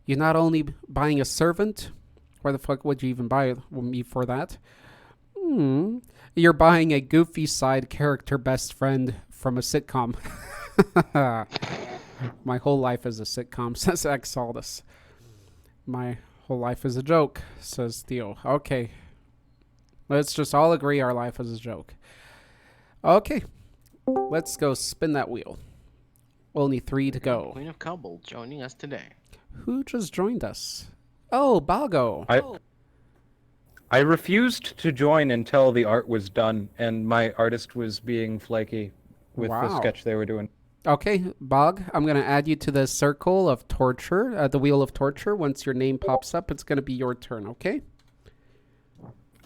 you're not only buying a servant. Why the fuck would you even buy me for that? You're buying a goofy side character best friend from a sitcom. My whole life is a sitcom, says Exaldus. My whole life is a joke, says Theo. Okay. Let's just all agree our life is a joke. Okay. Let's go spin that wheel. Only 3 to go.
Queen of Cobble joining us today.
Who just joined us? Oh, Balgo.
I refused to join until the art was done, and my artist was being flaky with the
Wow.
sketch they were doing.
Okay, Bog, I'm going to add you to the circle of torture, the wheel of torture. Once your name pops up, it's going to be your turn, okay?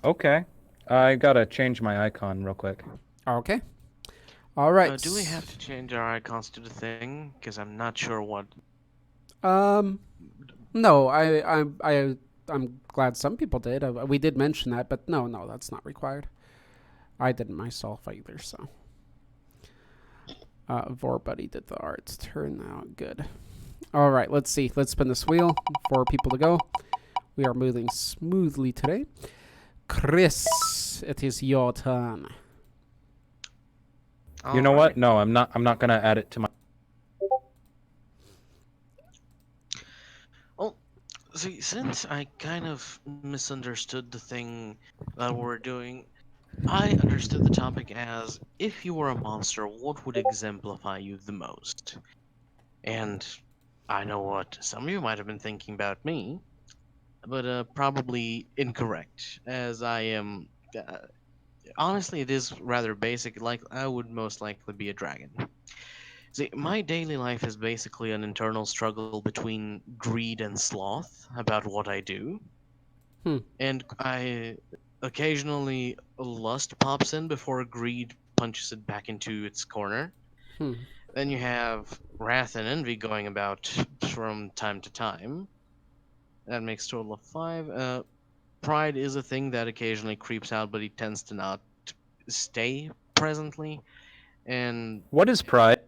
Okay. I gotta change my icon real quick.
Okay. All right.
Do we have to change our icons to the thing? Because I'm not sure what.
No, I'm glad some people did. We did mention that, but no, that's not required. I didn't myself either, so. Vorbuddy did the arts. Turn out good. All right, let's see. Let's spin this wheel. 4 people to go. We are moving smoothly today. Chris, it is your turn.
You know what? No, I'm not gonna add it to my.
See, since I kind of misunderstood the thing that we're doing, I understood the topic as if you were a monster, what would exemplify you the most? And I know what some of you might have been thinking about me, but probably incorrect, as I am. Honestly, it is rather basic. Like, I would most likely be a dragon. See, my daily life is basically an internal struggle between greed and sloth about what I do. And I occasionally lust pops in before greed punches it back into its corner. Then you have wrath and envy going about from time to time. That makes a total of 5. Pride is a thing that occasionally creeps out, but it tends to not stay presently. And
What is pride?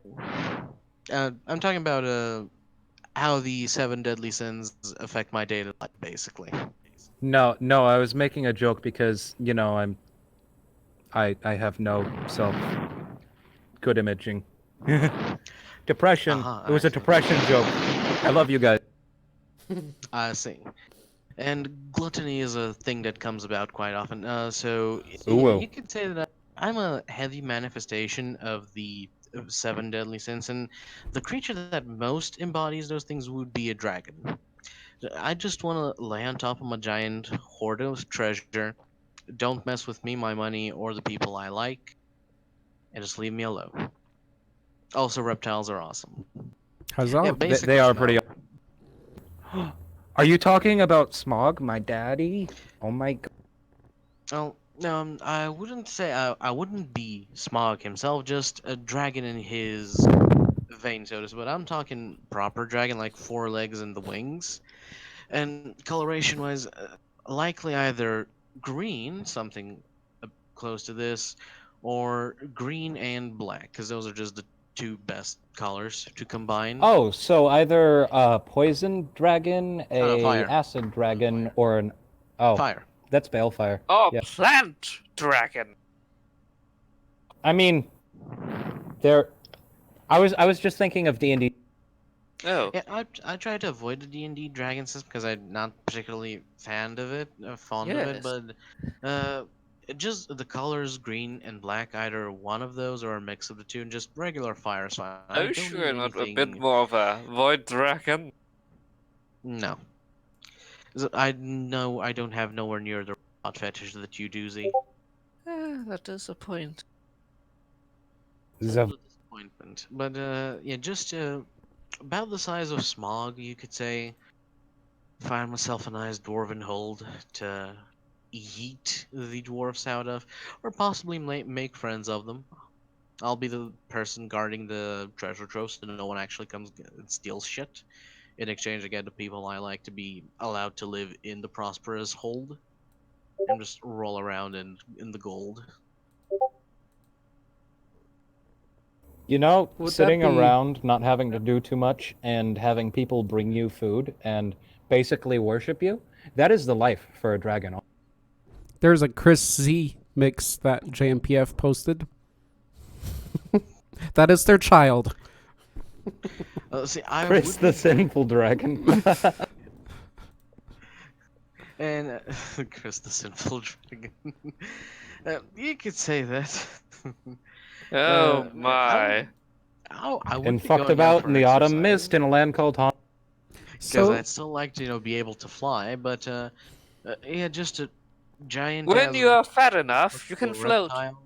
I'm talking about how the 7 deadly sins affect my daily life, basically.
No, I was making a joke because, I have no self good imaging. Depression. It was a depression joke. I love you guys.
I see. And gluttony is a thing that comes about quite often. So
Ooh.
you could say that I'm a heavy manifestation of the 7 deadly sins, and the creature that most embodies those things would be a dragon. I just want to lay on top of a giant hoard of treasure. Don't mess with me, my money, or the people I like, and just leave me alone. Also, reptiles are awesome.
Huzzah.
Yeah,
They
basically.
are pretty. Are you talking about Smog, my daddy? Oh my god.
Oh, I wouldn't say I wouldn't be Smog himself, just a dragon in his vein, so to speak. But I'm talking proper dragon, like 4 legs and the wings. And coloration-wise, likely either green, something close to this, or green and black, because those are just the 2 best colors to combine.
Oh, so either a poison dragon, a
fire.
acid dragon, or an
Fire.
That's balefire.
Oh,
Yeah.
plant dragon.
I mean, there. I was just thinking of D&D.
Oh,
Yeah, I try to avoid the D&D dragon system because I'm not particularly fond of it, fond of it.
yes.
But just the colors green and black, either one of those or a mix of the two, and just regular fire is fine. I
Are you
don't
sure
need
you're not a bit
anything.
more of a void dragon?
No, I know I don't have nowhere near the robot fetish that you do, Z.
That is a point.
It's a little disappointment, but yeah, just about the size of Smog, you could say. Find myself a nice dwarven hold to yeet the dwarfs out of, or possibly make friends of them. I'll be the person guarding the treasure trove so no one actually comes and steals shit. In exchange, I get the people I like to be allowed to live in the prosperous hold and just roll around in the gold.
You know,
Would that
sitting
be-
around, not having to do too much, and having people bring you food and basically worship you, that is the life for a dragon.
There's a Chris Z mix that JMPF posted. That is their child.
See, I
Chris
would
the
be
sinful dragon.
and Chris the sinful dragon. You could say that.
Oh
I
my.
would
And
be
fucked
going out
about
for
in the autumn
exercise,
mist in a land called Hon.
because
So
I'd still like to, be able to fly, but yeah, just a giant
When
ass
you are fat enough, you can
indestructible
float.
reptile.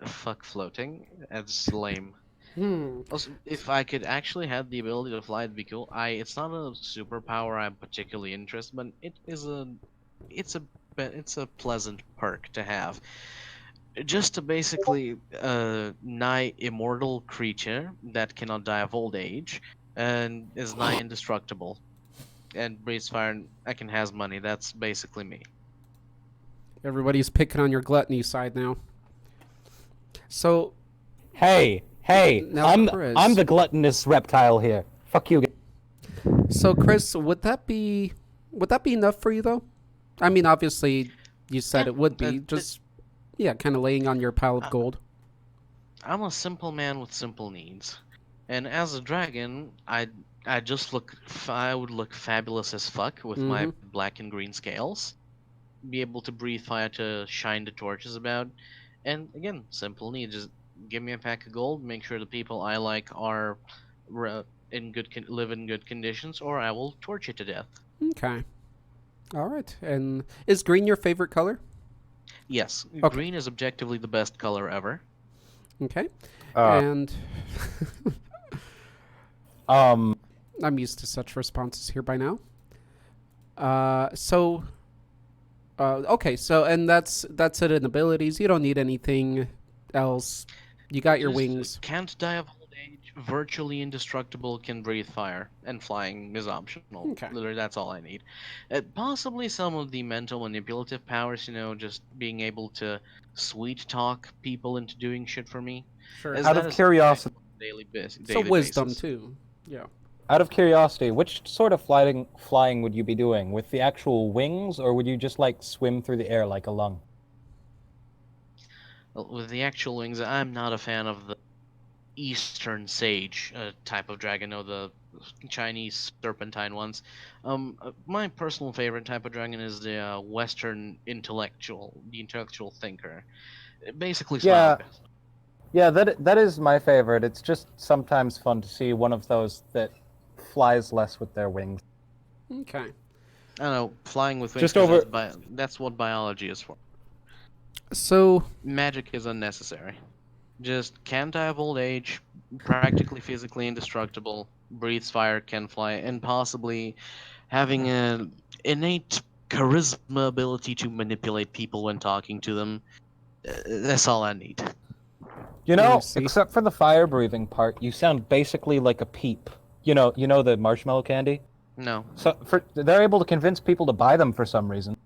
Fuck floating. That's lame.
hmm.
Also, if I could actually have the ability to fly, it'd be cool. It's not a superpower I'm particularly interested, but it's a, it's a pleasant perk to have. Just to basically nigh immortal creature that cannot die of old age and is nigh indestructible and breathes fire and I can has money. That's basically me.
Everybody's picking on your gluttony side now. So
Hey,
Now,
I'm
Chris.
the gluttonous reptile here. Fuck you.
So, Chris, would that be enough for you though? I mean, obviously, you said
Yeah,
it would be. Just kind of laying on your pile of gold.
I'm a simple man with simple needs, and as a dragon, I just I would look fabulous as fuck with my
Mhm.
black and green scales, be able to breathe fire to shine the torches about, and again, simple needs. Just give me a pack of gold, make sure the people I like are live in good conditions, or I will torch you to death.
Okay. All right. And is green your favorite color?
Yes,
Okay.
green is objectively the best color ever.
Okay.
Uh,
And
um,
I'm used to such responses here by now. So. Okay. So, and that's it in abilities. You don't need anything else. You got your
Just
wings.
can't die of old age, virtually indestructible, can breathe fire, and flying is optional.
Okay.
Literally, that's all I need. Possibly some of the mental manipulative powers, just being able to sweet talk people into doing shit for me.
Sure.
As
Out
that
of
is something I
curiosity-
do on a
So
daily
wisdom
basis.
too. Yeah.
out of curiosity, which sort of flying would you be doing? With the actual wings, or would you just like swim through the air like a lung?
Well, with the actual wings, I'm not a fan of the Eastern Sage type of dragon, or the Chinese serpentine ones. My personal favorite type of dragon is the Western the intellectual thinker. Basically,
Yeah,
Smaug.
yeah, that is my favorite. It's just sometimes fun to see one of those that flies less with their wings.
Okay.
I don't know, flying with wings.
Just
'Cause
over-
that's what biology is for.
So
Magic is unnecessary. Just can't die of old age, practically physically indestructible, breathes fire, can fly, and possibly having an innate charisma ability to manipulate people when talking to them. That's all I need.
You know,
I see.
except for the fire breathing part, you sound basically like a peep. You know the marshmallow candy.
No.
So they're able to convince people to buy them for some reason.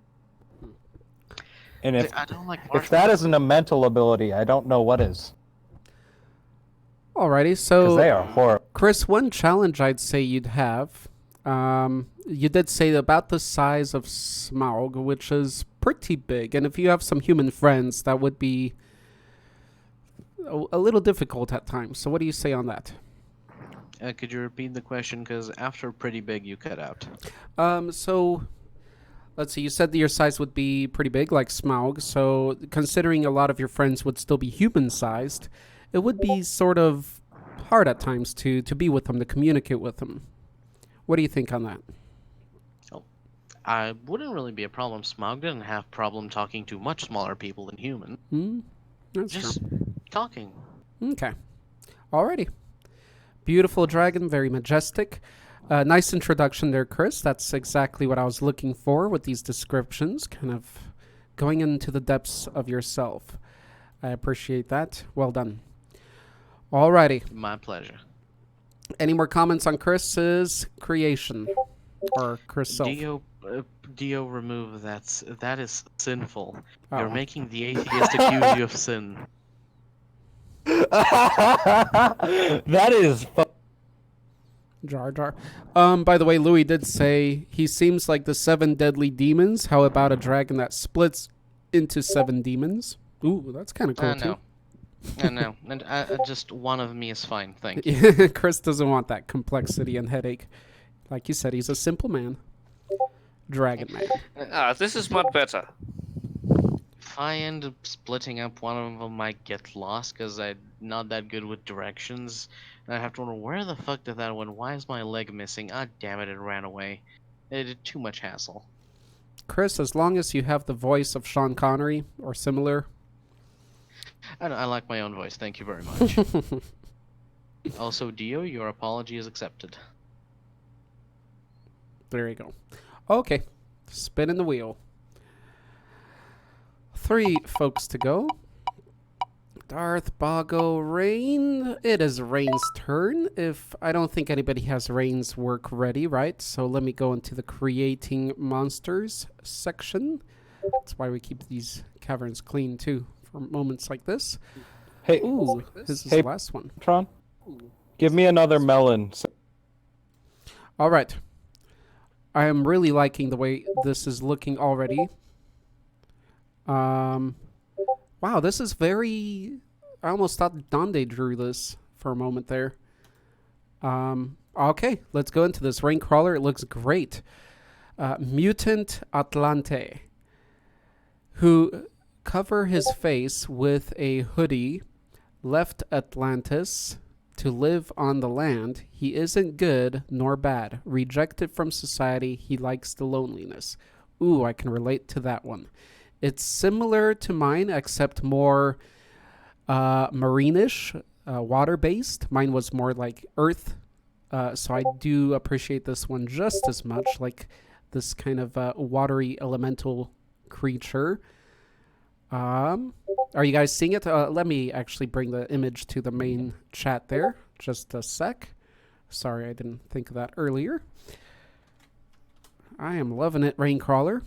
And
I don't like
if that
marshmallows.
isn't a mental ability, I don't know what is.
alrighty.
Because
So
they are horrible.
Chris, one challenge I'd say you'd have. You did say about the size of Smaug, which is pretty big, and if you have some human friends, that would be a little difficult at times. So, what do you say on that?
Could you repeat the question? Because after pretty big, you cut out.
So let's see. You said that your size would be pretty big, like Smaug. So, considering a lot of your friends would still be human-sized, it would be sort of hard at times to be with them, to communicate with them. What do you think on that?
I wouldn't really be a problem. Smaug didn't have problem talking to much smaller people than human.
That's
Just
true.
talking.
Okay. Alrighty. Beautiful dragon, very majestic. Nice introduction there, Chris. That's exactly what I was looking for with these descriptions, kind of going into the depths of yourself. I appreciate that. Well done. Alrighty.
My pleasure.
Any more comments on Chris's creation? Or Chris self?
Dio, remove that. That is sinful.
Oh.
You're making the atheist accuse you of sin.
That is.
Jar Jar. By the way, Louis did say he seems like the 7 deadly demons. How about a dragon that splits into 7 demons? Ooh, that's kind of cool too.
No. No. And just one of me is fine, thank you.
Chris doesn't want that complexity and headache. Like you said, he's a simple man. Dragon man.
This is much better.
If I end up splitting up, one of them might get lost because I'm not that good with directions. And I have to wonder, where the fuck did that one? Why is my leg missing? Ah, damn it, it ran away. It did too much hassle.
Chris, as long as you have the voice of Sean Connery or similar.
I like my own voice, thank you very much. Also, Dio, your apology is accepted.
There you go. Okay. Spinning the wheel. 3 folks to go. Darth, Bago, Rain. It is Rain's turn. I don't think anybody has Rain's work ready, right? So let me go into the creating monsters section. That's why we keep these caverns clean too for moments like this.
Hey,
Ooh, this is
hey,
the last one.
Tron, give me another melon.
All right. I am really liking the way this is looking already. Wow, this is very... I almost thought Donde drew this for a moment there. Okay, let's go into this. Rain Crawler, it looks great. Mutant Atlante, who cover his face with a hoodie, left Atlantis to live on the land. He isn't good nor bad. Rejected from society, he likes the loneliness. Ooh, I can relate to that one. It's similar to mine, except more marine-ish, water-based. Mine was more like earth, so I do appreciate this one just as much, like this kind of watery elemental creature. Are you guys seeing it? Let me actually bring the image to the main chat there. Just a sec. Sorry, I didn't think of that earlier. I am loving it, Raincrawler.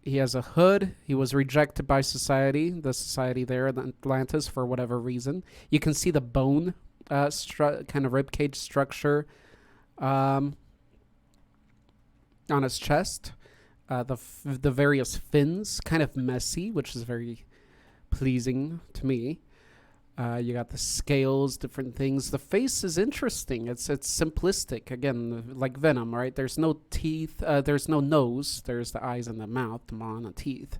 He has a hood. He was rejected by society, the society there in Atlantis for whatever reason. You can see the bone kind of ribcage structure on his chest. The various fins, kind of messy, which is very pleasing to me. You got the scales, different things. The face is interesting. It's simplistic. Again, like Venom, right? There's no teeth. There's no nose. There's the eyes and the mouth, the maw and the teeth.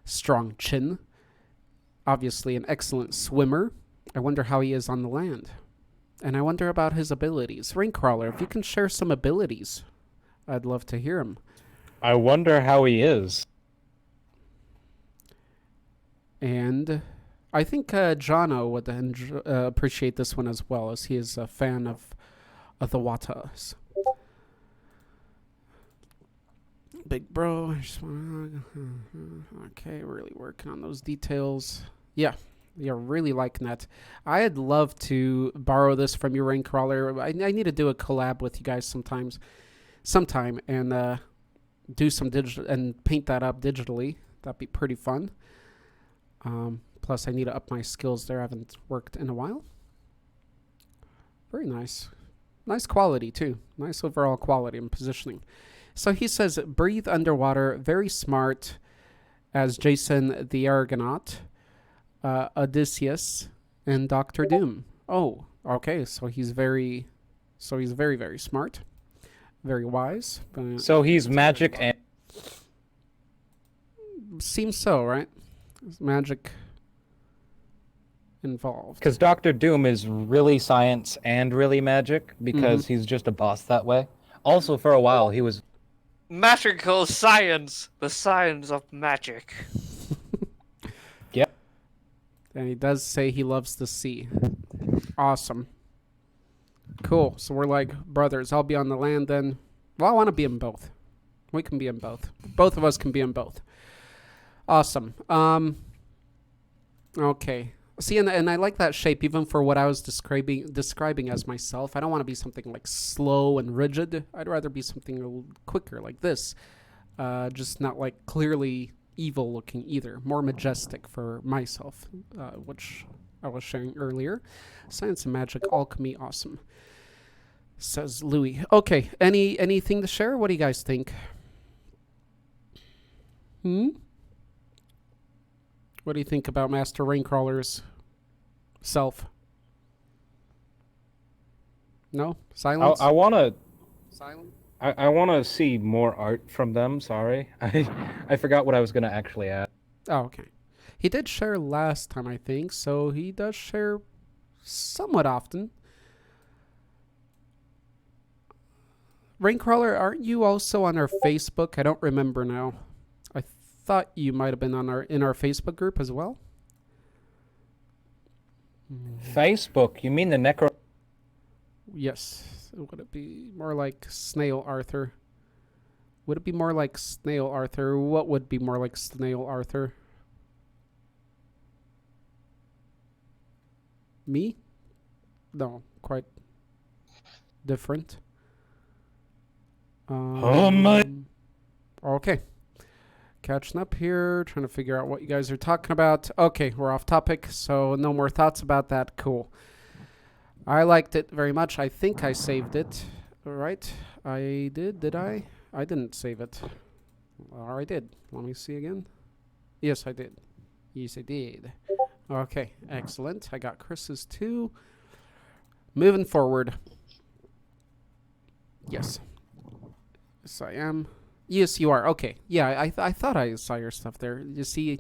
Strong chin. Obviously an excellent swimmer. I wonder how he is on the land. And I wonder about his abilities. Raincrawler, if you can share some abilities, I'd love to hear him.
I wonder how he is.
And I think Jono would appreciate this one as well, as he is a fan of the waters. Big bro. Okay, really working on those details. Yeah, you're really liking that. I'd love to borrow this from you, Raincrawler. I need to do a collab with you guys sometime, and do some digital and paint that up digitally. That'd be pretty fun. Plus, I need to up my skills there. I haven't worked in a while. Very nice. Nice quality, too. Nice overall quality and positioning. So he says, breathe underwater, very smart as Jason the Argonaut, Odysseus, and Dr. Doom. Oh, okay. So he's very, very smart. Very wise.
So he's magic and...
Seems so, right? Magic involved.
Because Dr. Doom is really science and really magic, because he's just a boss that way. Also, for a while, he was...
Magical science! The science of magic.
Yep.
And he does say he loves the sea. Awesome. Cool. So we're like brothers. I'll be on the land then. Well, I want to be in both. We can be in both. Both of us can be in both. Awesome. Okay. See, and I like that shape even for what I was describing as myself. I don't want to be something like slow and rigid. I'd rather be something a little quicker like this. Just not like clearly evil looking either. More majestic for myself, which I was sharing earlier. Science and magic, alchemy, awesome. Says Louis. Okay, anything to share? What do you guys think? What do you think about Master Raincrawler's self? No? Silence?
I wanna
Silent?
I wanna see more art from them. Sorry, I forgot what I was gonna actually add.
Oh, okay. He did share last time, I think, so he does share somewhat often. Raincrawler, aren't you also on our Facebook? I don't remember now. I thought you might have been on in our Facebook group as well.
Facebook? You mean the Necro?
Yes. Would it be more like Snail Arthur? Would it be more like Snail Arthur? What would be more like Snail Arthur? Me? No, quite different.
Oh my!
Okay. Catching up here, trying to figure out what you guys are talking about. Okay, we're off topic, so no more thoughts about that. Cool. I liked it very much. I think I saved it. Right? I did I? I didn't save it. Or I did. Let me see again. Yes, I did. Yes, I did. Okay, excellent. I got Chris's too. Moving forward. Yes. Yes, I am. Yes, you are. Okay. Yeah, I thought I saw your stuff there. You see,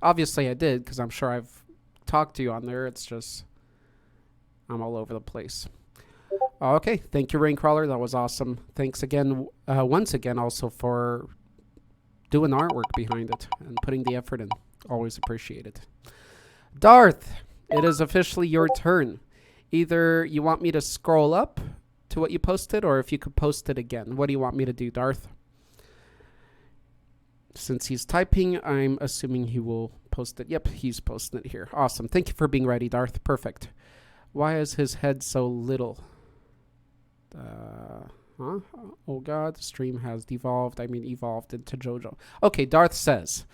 obviously I did, because I'm sure I've talked to you on there. It's just, I'm all over the place. Okay. Thank you, Raincrawler. That was awesome. Thanks again, once again, also for doing the artwork behind it and putting the effort in. Always appreciate it. Darth, it is officially your turn. Either you want me to scroll up to what you posted, or if you could post it again. What do you want me to do, Darth? Since he's typing, I'm assuming he will post it. Yep, he's posting it here. Awesome. Thank you for being ready, Darth. Perfect. Why is his head so little? Huh? Oh god, the stream has evolved into Jojo. Okay, Darth says,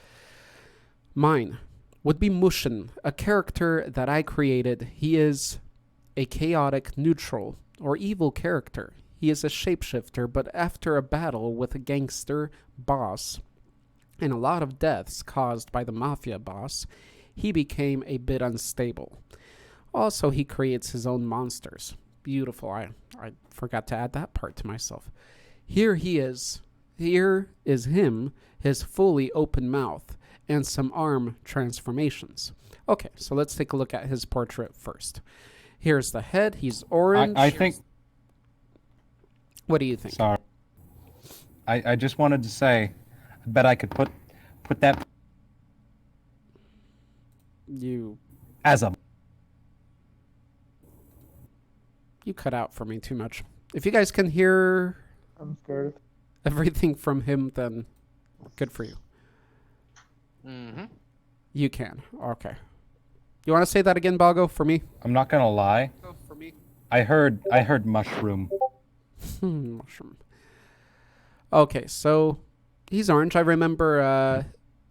mine would be Mushin, a character that I created. He is a chaotic neutral or evil character. He is a shapeshifter, but after a battle with a gangster boss and a lot of deaths caused by the mafia boss, he became a bit unstable. Also, he creates his own monsters. Beautiful. I forgot to add that part to myself. Here he is. Here is him, his fully open mouth, and some arm transformations. Okay, so let's take a look at his portrait first. Here's the head. He's orange.
I think...
What do you think?
Sorry. I just wanted to say, I bet I could put that
You
as a...
You cut out for me too much. If you guys can hear
I'm scared.
everything from him, then good for you.
Mm-hmm.
You can. Okay. You want to say that again, Bago, for me?
I'm not gonna lie.
For me.
I heard mushroom.
Mushroom. Okay, so he's orange. I remember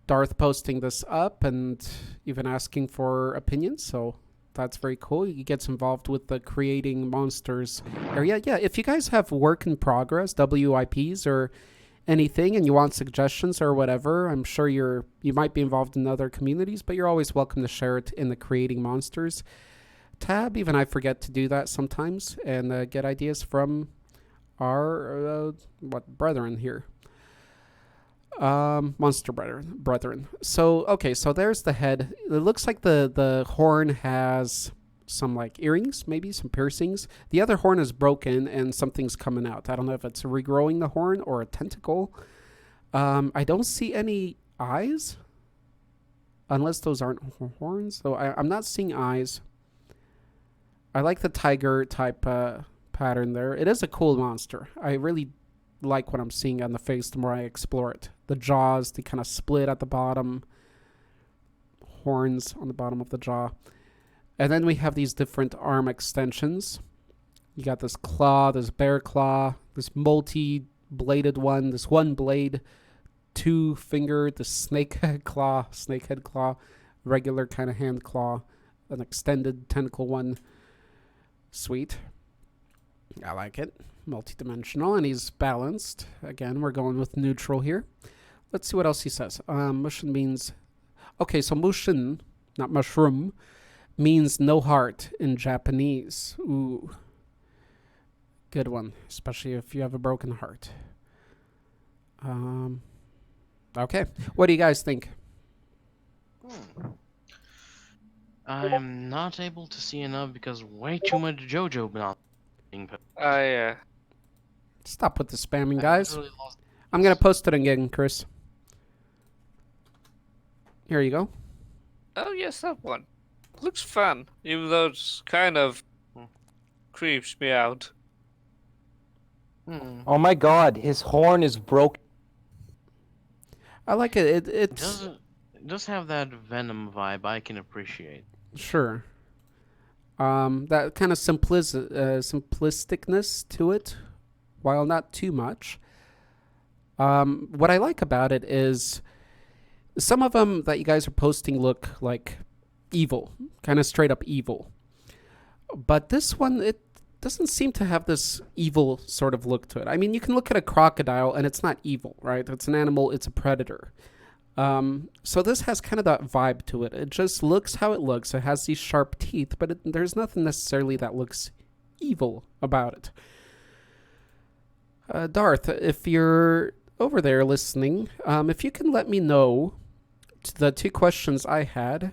Darth posting this up and even asking for opinions, so that's very cool. He gets involved with the creating monsters area. Yeah, if you guys have work in progress, WIPs or anything, and you want suggestions or whatever, I'm sure you might be involved in other communities, but you're always welcome to share it in the creating monsters tab. Even I forget to do that sometimes and get ideas from our brethren here. Monster brethren. So okay, so there's the head. It looks like the horn has some like earrings, maybe some piercings. The other horn is broken and something's coming out. I don't know if it's regrowing the horn or a tentacle. I don't see any eyes, unless those aren't horns. So I'm not seeing eyes. I like the tiger type pattern there. It is a cool monster. I really like what I'm seeing on the face the more I explore it. The jaws, they kind of split at the bottom. Horns on the bottom of the jaw. And then we have these different arm extensions. You got this claw, this bear claw, this multi-bladed one, this one blade, two finger, the snakehead claw, regular kind of hand claw, an extended tentacle one. Sweet. I like it. Multi-dimensional, and he's balanced. Again, we're going with neutral here. Let's see what else he says. Mushin means... Okay, so mushin, not mushroom, means no heart in Japanese. Ooh. Good one, especially if you have a broken heart. Okay, what do you guys think?
I'm not able to see enough because way too much JoJo not being put.
Stop with the spamming,
I
guys.
literally lost-
I'm going to post it again, Chris. Here you go.
Oh yes, that one. Looks fun, even though it's kind of creeps me out.
Oh my god, his horn is broken.
I like it. It's...
It does have that Venom vibe I can appreciate.
Sure. That kind of simplisticness to it, while not too much. What I like about it is some of them that you guys are posting look like evil, kind of straight up evil. But this one, it doesn't seem to have this evil sort of look to it. I mean, you can look at a crocodile and it's not evil, right? It's an animal, it's a predator. So this has kind of that vibe to it. It just looks how it looks. It has these sharp teeth, but there's nothing necessarily that looks evil about it. Darth, if you're over there listening, if you can let me know the two questions I had.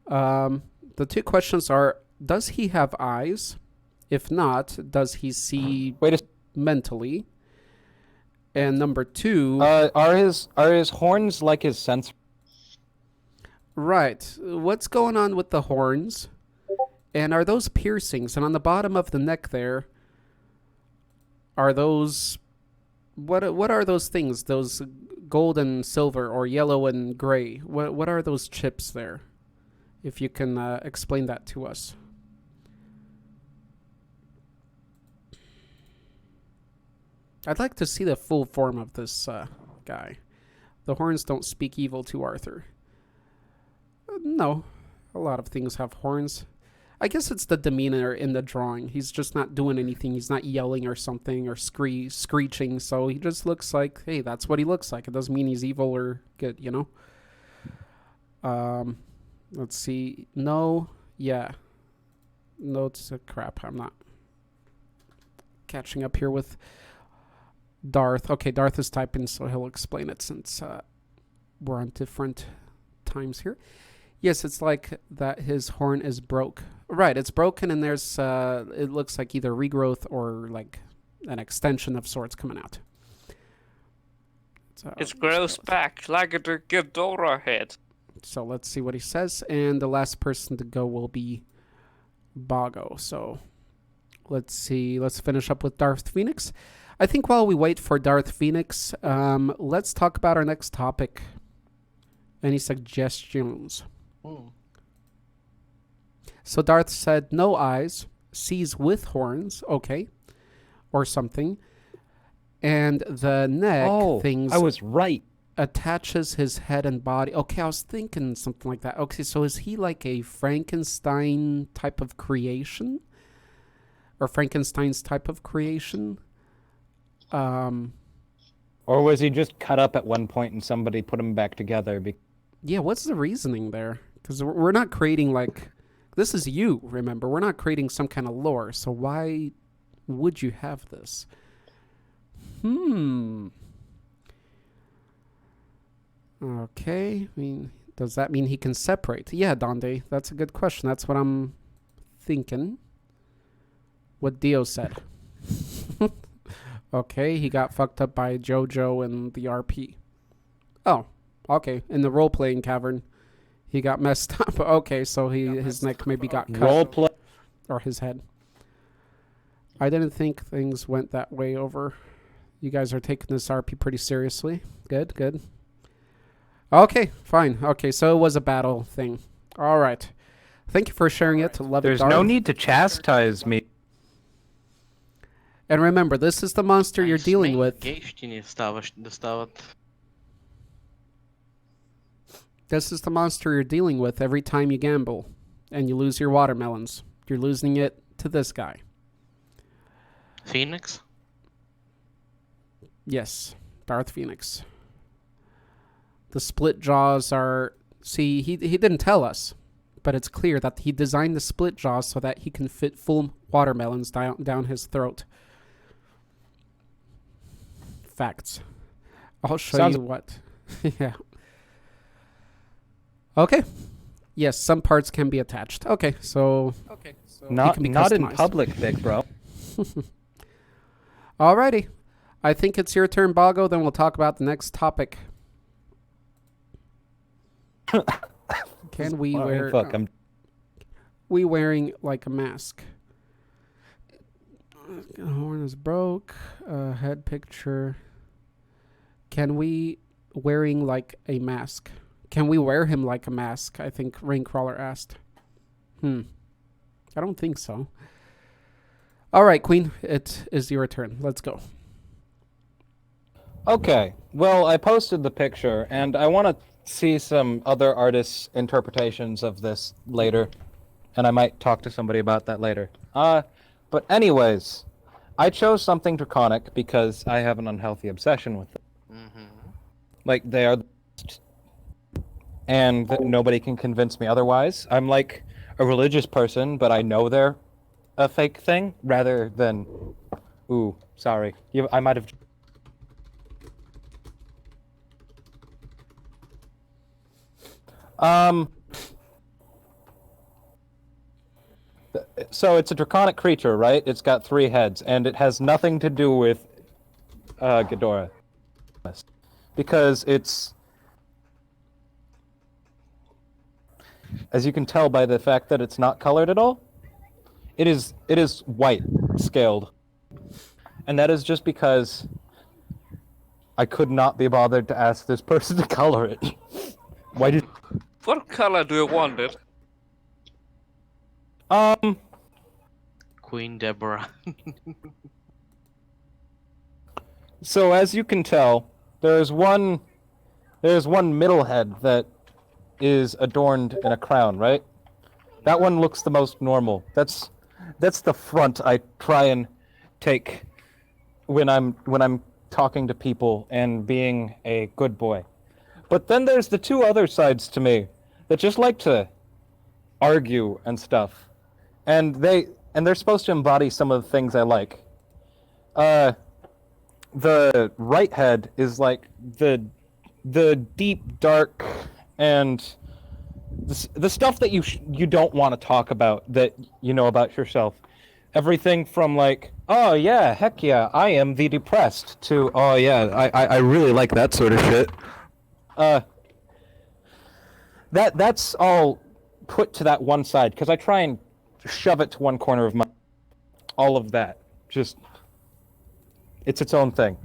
The two questions are, does he have eyes? If not, does he see mentally? And number two...
Are his horns like his sensor?
Right. What's going on with the horns? And are those piercings? And on the bottom of the neck there, are those... What are those things? Those gold and silver or yellow and gray? What are those chips there? If you can explain that to us. I'd like to see the full form of this guy. The horns don't speak evil to Arthur. No, a lot of things have horns. I guess it's the demeanor in the drawing. He's just not doing anything. He's not yelling or something or screeching. So he just looks like, hey, that's what he looks like. It doesn't mean he's evil or good, you know? Let's see. No. Yeah. No, it's a crap. I'm not catching up here with Darth. Okay, Darth is typing, so he'll explain it since we're on different times here. Yes, it's like that his horn is broke. Right, it's broken and there's, it looks like either regrowth or like an extension of sorts coming out. So
It grows back like a Ghidorah head.
So let's see what he says. And the last person to go will be Bago. So let's see. Let's finish up with Darth Phoenix. I think while we wait for Darth Phoenix, let's talk about our next topic. Any suggestions? So Darth said no eyes, sees with horns, okay, or something. And the neck things...
I was right.
Attaches his head and body. Okay, I was thinking something like that. Okay, so is he like a Frankenstein type of creation? Or Frankenstein's type of creation?
Or was he just cut up at one point and somebody put him back together?
Yeah, what's the reasoning there? Because we're not creating like... This is you, remember. We're not creating some kind of lore. So why would you have this? Okay, I mean, does that mean he can separate? Yeah, Donde, that's a good question. That's what I'm thinking. What Dio said. Okay, he got fucked up by JoJo and the RP. Oh, okay, in the role-playing cavern, he got messed up. Okay, so his neck maybe got cut.
Roleplay.
Or his head. I didn't think things went that way over. You guys are taking this RP pretty seriously. Good, good. Okay, fine. Okay, so it was a battle thing. All right. Thank you for sharing it. Love it,
There's
Darth.
no need to chastise me.
And remember, this is the monster you're dealing with. This is the monster you're dealing with every time you gamble. and you lose your watermelons. You're losing it to this guy.
Phoenix?
Yes, Darth Phoenix. The split jaws are... See, he didn't tell us, but it's clear that he designed the split jaws so that he can fit full watermelons down his throat. Facts. I'll show you what. Yeah. Okay. Yes, some parts can be attached. Okay, so
Not
can be
in
customized.
public, big bro.
Alrighty. I think it's your turn, Bago. Then we'll talk about the next topic. Can we wear...
Fuck, I'm...
We wearing like a mask. Horn is broke. Head picture. Can we wearing like a mask? Can we wear him like a mask? I think Raincrawler asked. I don't think so. All right, Queen. It is your turn. Let's go.
Okay, well, I posted the picture, and I want to see some other artists' interpretations of this later, and I might talk to somebody about that later. But anyways, I chose something draconic because I have an unhealthy obsession with them. Like, they are the best, and nobody can convince me otherwise. I'm like a religious person, but I know they're a fake thing, rather than... Ooh, sorry. I might have... So it's a draconic creature, right? It's got 3 heads, and it has nothing to do with Ghidorah. Because it's... As you can tell by the fact that it's not colored at all, it is white, scaled. And that is just because I could not be bothered to ask this person to color it. Why did...
What color do you want it?
Queen Deborah.
So as you can tell, there's one middle head that is adorned in a crown, right? That one looks the most normal. That's the front I try and take when I'm talking to people and being a good boy. But then there's the 2 other sides to me that just like to argue and stuff. And they're supposed to embody some of the things I like. The right head is like the deep, dark, and the stuff that you don't want to talk about, that you know about yourself. Everything from like, oh yeah, heck yeah, I am the depressed, to, oh yeah, I really like that sort of shit. That's all put to that one side, because I try and shove it to one corner of my... All of that. Just... It's its own thing.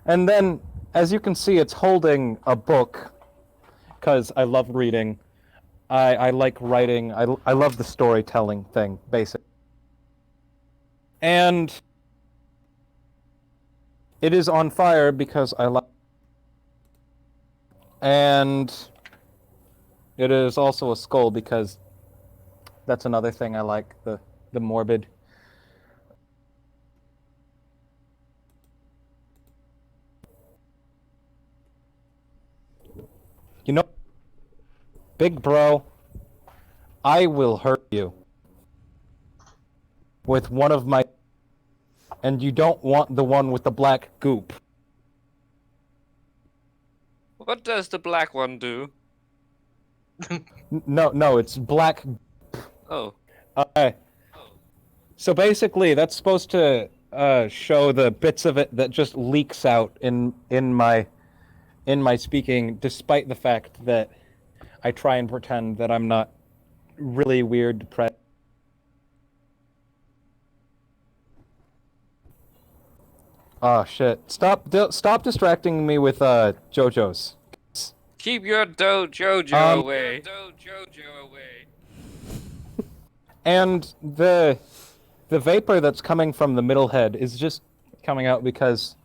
And then, as you can see, it's holding a book, because I love reading. I like writing. I love the storytelling thing, basically. And it is on fire because I like... And it is also a skull because that's another thing I like, the morbid. You know, big bro, I will hurt you with one of my... And you don't want the one with the black goop.
What does the black one do?
No, it's black.
Oh.
So basically, that's supposed to show the bits of it that just leaks out in my speaking, despite the fact that I try and pretend that I'm not really weird, depressed. Oh shit! Stop distracting me with JoJo's.
Keep your Jojo away.
And the vapor that's coming from the middle head is just coming out because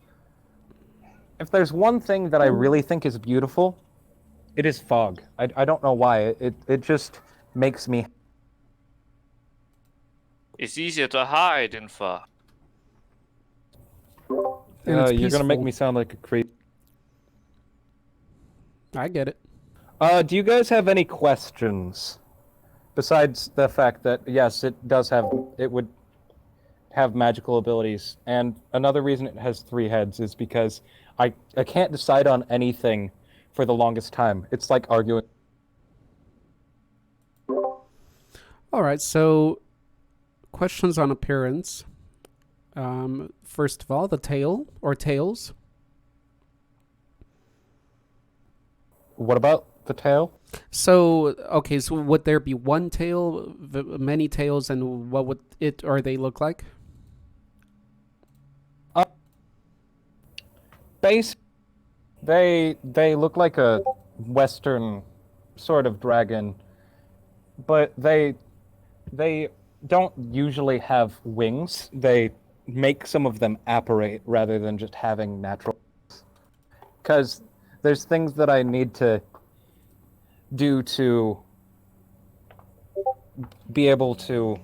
if there's one thing that I really think is beautiful, it is fog. I don't know why. It just makes me...
It's easier to hide in fur.
And it's
You're gonna make
peaceful.
me sound like a creep.
I get it.
Do you guys have any questions? Besides the fact that, yes, it would have magical abilities. And another reason it has 3 heads is because I can't decide on anything for the longest time. It's like arguing.
All right, so questions on appearance. First of all, the tail or tails.
What about the tail?
So, okay, so would there be one tail, many tails, and what would it or they look like?
They look like a Western sort of dragon, but they don't usually have wings. They make some of them apparate rather than just having natural. Because there's things that I need to do to be able to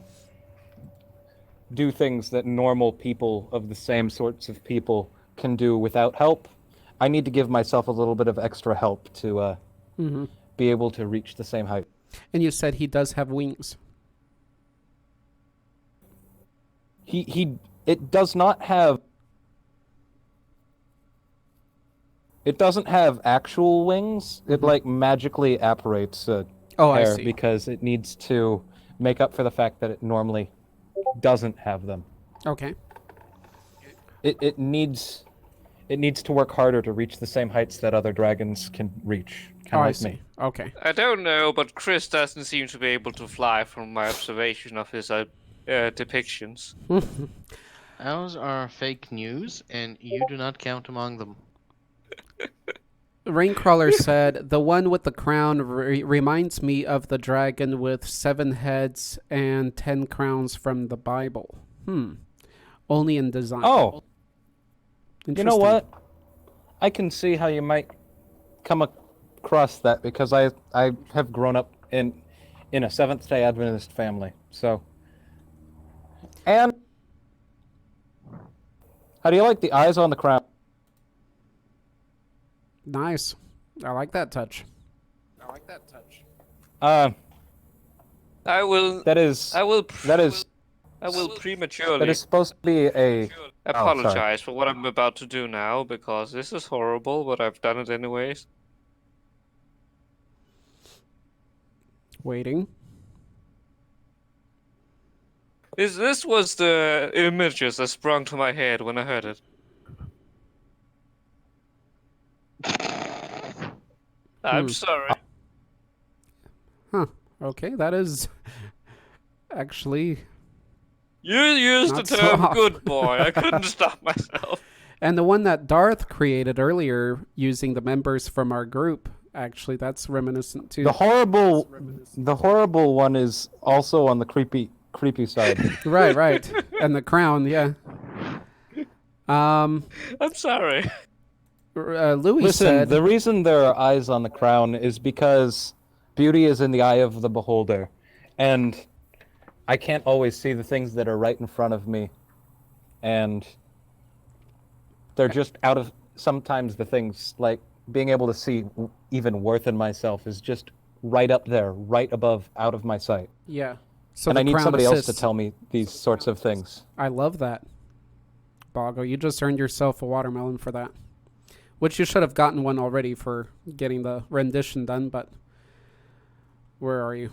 do things that normal people of the same sorts of people can do without help. I need to give myself a little bit of extra help to be able to reach the same height.
And you said he does have wings.
It does not have. It doesn't have actual wings. It like magically apparates
I
hair
see.
because it needs to make up for the fact that it normally doesn't have them.
Okay.
It needs to work harder to reach the same heights that other dragons can reach. Kind of
I
like
see.
me.
Okay.
I don't know, but Chris doesn't seem to be able to fly from my observation of his depictions.
Those are fake news, and you do not count among them.
Raincrawler said, the one with the crown reminds me of the dragon with 7 heads and 10 crowns from the Bible. Only in design.
Oh, you know
Interesting.
what? I can see how you might come across that because I have grown up in a Seventh-day Adventist family. So, and how do you like the eyes on the crown?
Nice. I like that touch.
I will.
That is
I will prematurely
that is supposed to be a.
apologize for what I'm about to do now because this is horrible, but I've done it anyways.
Waiting.
This was the images that sprung to my head when I heard it. I'm sorry.
Huh. Okay, that is actually...
You used the
Not so
term
off.
good boy. I couldn't stop myself.
And the one that Darth created earlier using the members from our group, actually, that's reminiscent too.
The horrible one is also on the creepy side.
Right. And the crown, yeah.
I'm sorry.
Louis
Listen,
said...
the reason there are eyes on the crown is because beauty is in the eye of the beholder, and I can't always see the things that are right in front of me, and they're just out of... Sometimes the things, like being able to see even worth in myself is just right up there, right above, out of my sight.
Yeah. So
And
the
I need
crown
somebody else to
assists.
tell me these sorts of things.
I love that. Boggo, you just earned yourself a watermelon for that. Which you should have gotten one already for getting the rendition done, but... Where are you?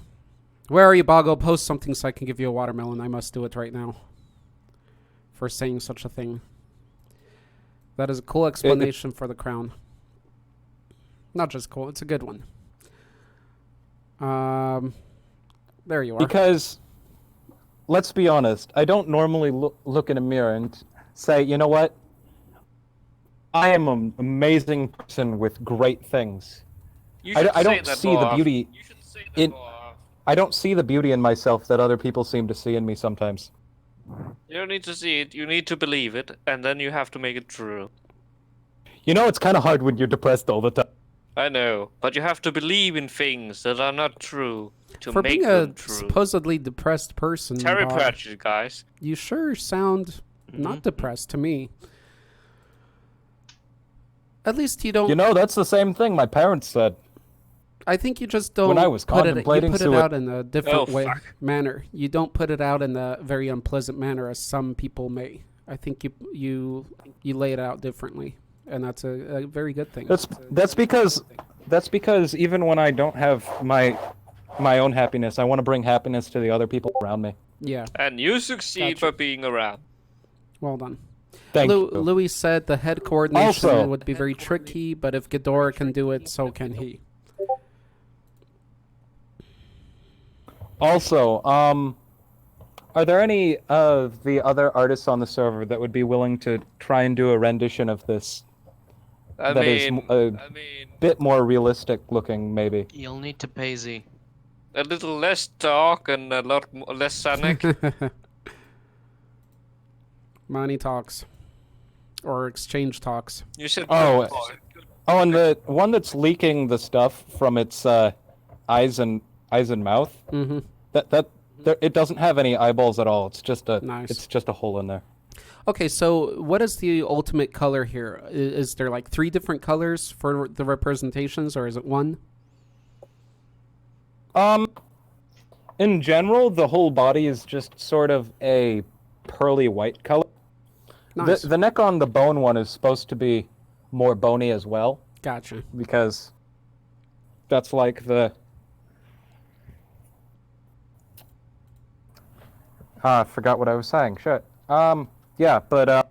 Where are you, Boggo? Post something so I can give you a watermelon. I must do it right now. For saying such a thing. That is a cool explanation for the crown. Not just cool, it's a good one. There you are.
Because, let's be honest, I don't normally look in a mirror and say, you know what? I am an amazing person with great things. I don't see the beauty in... I don't see the beauty in myself that other people seem to see in me sometimes.
You don't need to see it, you need to believe it, and then you have to make it true.
You know, it's kind of hard when you're depressed all the time.
I know, but you have to believe in things that are not true to
For
make
being
them
a
true.
supposedly depressed person,
Terry
Bob,
Pratchett, guys.
you sure sound not depressed to me. At least you don't.
You know, that's the same thing my parents said.
I think you just don't
When I was
put it. You
contemplating
put it out in a different
fuck.
manner. You don't put it out in a very unpleasant manner as some people may. I think you lay it out differently, and that's a very good thing.
That's because even when I don't have my own happiness, I want to bring happiness to the other people around me.
Yeah,
And you succeed
Gotcha.
by being around.
well done.
Thank you.
Louis said the head coordination
Also-
would be very tricky, but if Ghidorah can do it, so can he.
Also, are there any of the other artists on the server that would be willing to try and do a rendition of this
I
that is
mean,
a bit more realistic looking, maybe?
You'll need to pay Z.
a little less talk and a lot less Sonic.
Money talks, or exchange talks.
You said
Oh, and the one that's leaking the stuff from its eyes and mouth.
Mm-hmm.
It doesn't have any eyeballs at all. It's just a
Nice.
It's just a hole in there.
Okay, so what is the ultimate color here? Is there like 3 different colors for the representations, or is it one?
In general, the whole body is just sort of a pearly white color.
Nice.
The neck on the bone one is supposed to be more bony as well,
Gotcha.
because that's like the... I forgot what I was saying. Shit. Yeah, but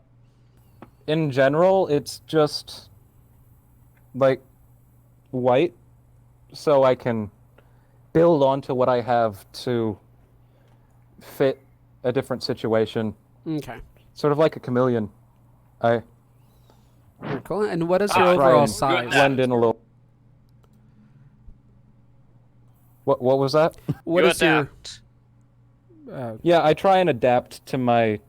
in general, it's just like white, so I can build onto what I have to fit a different situation.
Okay.
Sort of like a chameleon. I
Very cool. And what is your
try
overall
and
size?
blend in a little. What was that?
What
you
is your
adapt.
Yeah, I try and adapt to my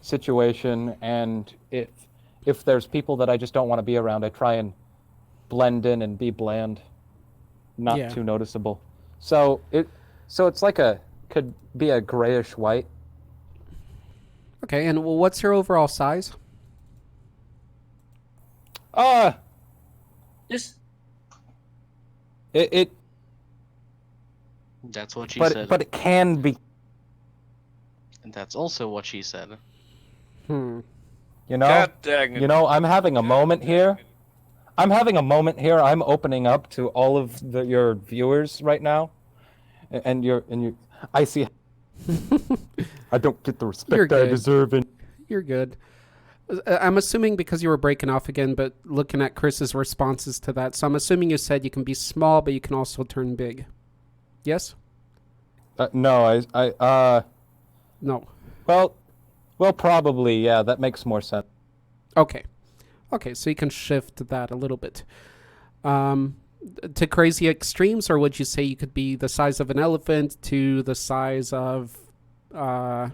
situation, and if there's people that I just don't want to be around, I try and blend in and be bland, not
Yeah.
too noticeable. So it's like could be a grayish white.
Okay, and what's your overall size?
Just
It
That's what she
but
said.
but it can be,
And that's also what she said.
Hmm.
you know.
God dang it.
You know, I'm having a moment here. I'm opening up to all of your viewers right now, and you. I see. I don't get the
You're
respect I
good.
deserve.
You're good. I'm assuming because you were breaking off again, but looking at Chris's responses to that, so I'm assuming you said you can be small, but you can also turn big. Yes?
No,
No.
well, probably, yeah. That makes more sense.
Okay. Okay, so you can shift that a little bit. To crazy extremes, or would you say you could be the size of an elephant to the size of, like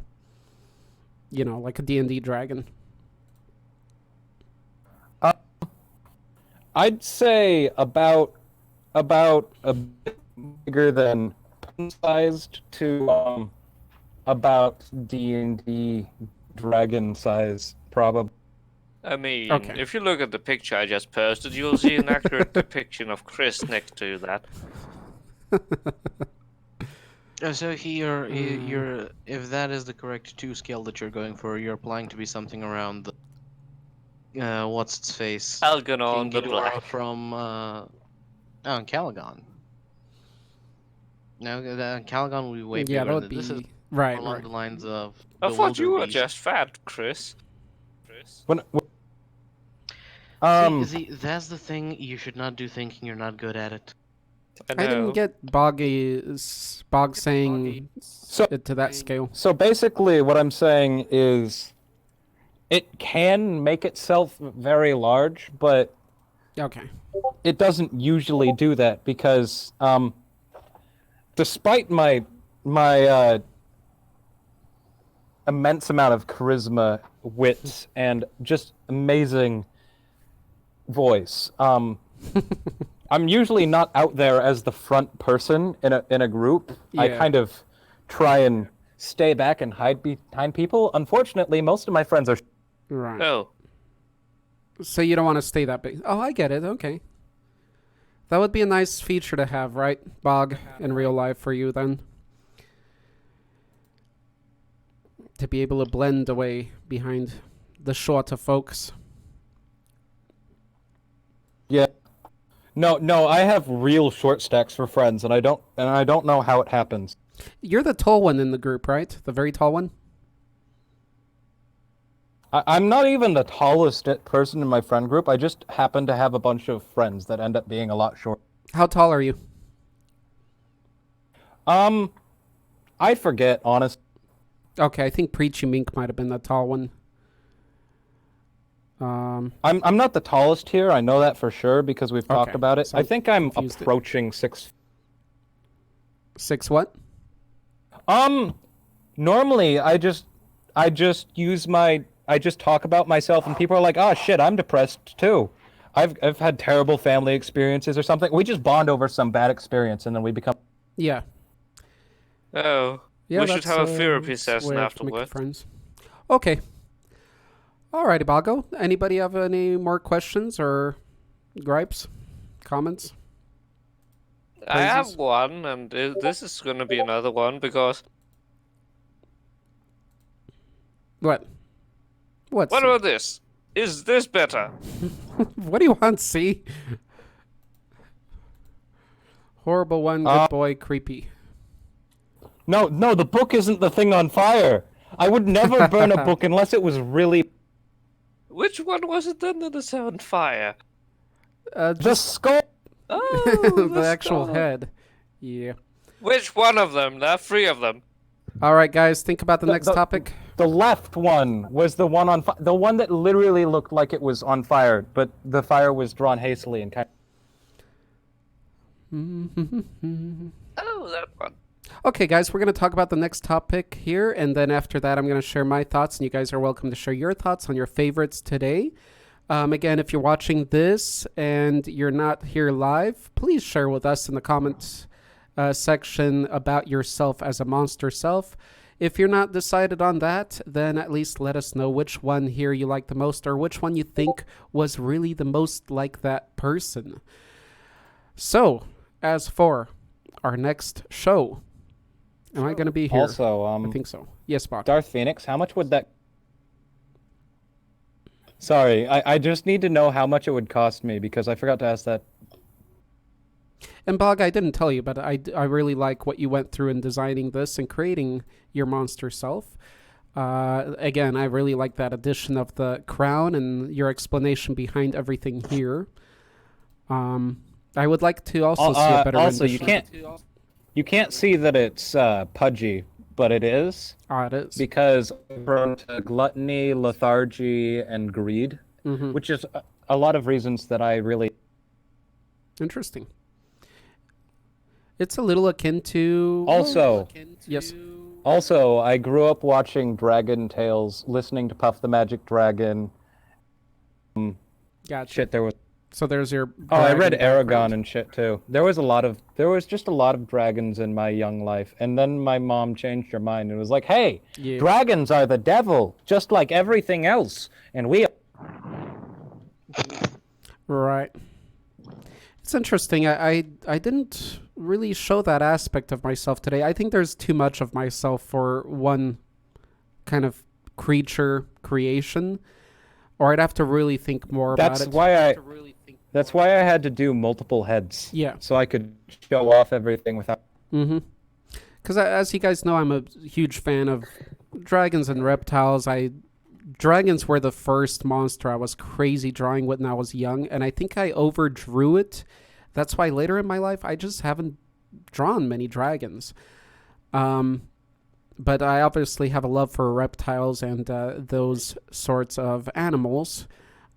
a D&D dragon?
I'd say about a bit bigger than sized to about D&D dragon size, probably.
I mean,
Okay.
if you look at the picture I just posted, you'll see an accurate depiction of Chris next to that.
So here, you're if that is the correct 2 scale that you're going for, you're applying to be something around the what's its face?
Algernon the
King
Black.
Ghidorah from Calagon. No, Calagon will be way
Yeah,
bigger.
that would
This is
be... Right,
along
right.
the lines of
I
the
thought you were
wildebeest.
just fat, Chris.
When
See, that's the thing. You should not do thinking you're not good at it.
I
I didn't
know.
get Bog saying
So-
it to that scale.
So basically, what I'm saying is, it can make itself very large, but
Okay.
it doesn't usually do that because, despite my immense amount of charisma, wit, and just amazing voice, I'm usually not out there as the front person in a group. I
Yeah.
kind of try and stay back and hide behind people. Unfortunately, most of my friends are.
Right.
Oh,
So you don't want to stay that big. Oh, I get it. Okay. That would be a nice feature to have, right, Bog, in real life for you then? To be able to blend away behind the shorter folks.
Yeah. No, I have real short stacks for friends, and I don't know how it happens.
You're the tall one in the group, right? The very tall one?
I'm not even the tallest person in my friend group. I just happen to have a bunch of friends that end up being a lot short.
How tall are you?
I forget, honest.
Okay, I think Preachy Mink might have been the tall one.
I'm not the tallest here. I know that for sure because we've talked
Okay,
about it.
so
I think I'm
confused it.
approaching 6.
6 what?
Normally I just talk about myself and people are like, "Oh shit, I'm depressed too. I've had terrible family experiences or something." We just bond over some bad experience and then we become
Yeah.
oh.
Yeah,
We should
that's,
have a therapy
that's
session
way to make
afterwards.
friends. Okay. Alrighty, Bago. Anybody have any more questions or gripes? Comments?
I have
Praises?
one, and this is going to be another one because
What? What's
what about this? Is this better?
what do you want, see? Horrible one, good boy, creepy.
No, the book isn't the thing on fire. I would never burn a book unless it was really
Which one was it then that is on fire?
the
Just
skull.
Oh,
the actual
skull.
head. Yeah.
Which one of them? There are 3 of them.
Alright, guys, think about the next topic.
The left one was the one on the one that literally looked like it was on fire, but the fire was drawn hastily and kind
Oh, that one.
Okay, guys, we're going to talk about the next topic here, and then after that, I'm going to share my thoughts, and you guys are welcome to share your thoughts on your favorites today. Again, if you're watching this and you're not here live, please share with us in the comments section about yourself as a monster self. If you're not decided on that, then at least let us know which one here you like the most or which one you think was really the most like that person. So, as for our next show, am I going to be here?
Also,
I think so. Yes, Bob.
Darth Phoenix, how much would that... Sorry, I just need to know how much it would cost me because I forgot to ask that.
And Bog, I didn't tell you, but I really like what you went through in designing this and creating your monster self. Again, I really like that addition of the crown and your explanation behind everything here. I would like to also see a better
Also,
rendition.
you can't see that it's pudgy, but it is.
It is.
Because I'm prone to gluttony, lethargy, and greed,
Mm-hmm.
which is a lot of reasons that I really...
Interesting. It's a little akin to...
Also,
Yes.
also, I grew up watching Dragon Tales, listening to Puff the Magic Dragon.
Gotcha.
Shit, there was...
So there's your...
Oh, I read
dragon
Aragon
background.
and shit too. There was just a lot of dragons in my young life, and then my mom changed her mind and was like, "Hey,
Yeah.
dragons are the devil, just like everything else, and we."
Right. It's interesting. I didn't really show that aspect of myself today. I think there's too much of myself for one kind of creation, or I'd have to really think more about
That's
it.
That's why I had to do multiple heads.
Yeah.
So I could show off everything without.
Mm-hmm. Because as you guys know, I'm a huge fan of dragons and reptiles. Dragons were the first monster I was crazy drawing when I was young, and I think I overdrew it. That's why later in my life, I just haven't drawn many dragons. But I obviously have a love for reptiles and those sorts of animals.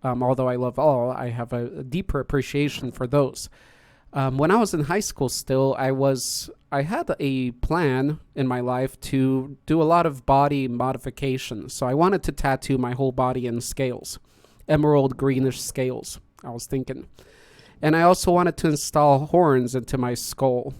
Although I love all, I have a deeper appreciation for those. When I was in high school still, I had a plan in my life to do a lot of body modifications. So I wanted to tattoo my whole body in scales. Emerald greenish scales, I was thinking. And I also wanted to install horns into my skull.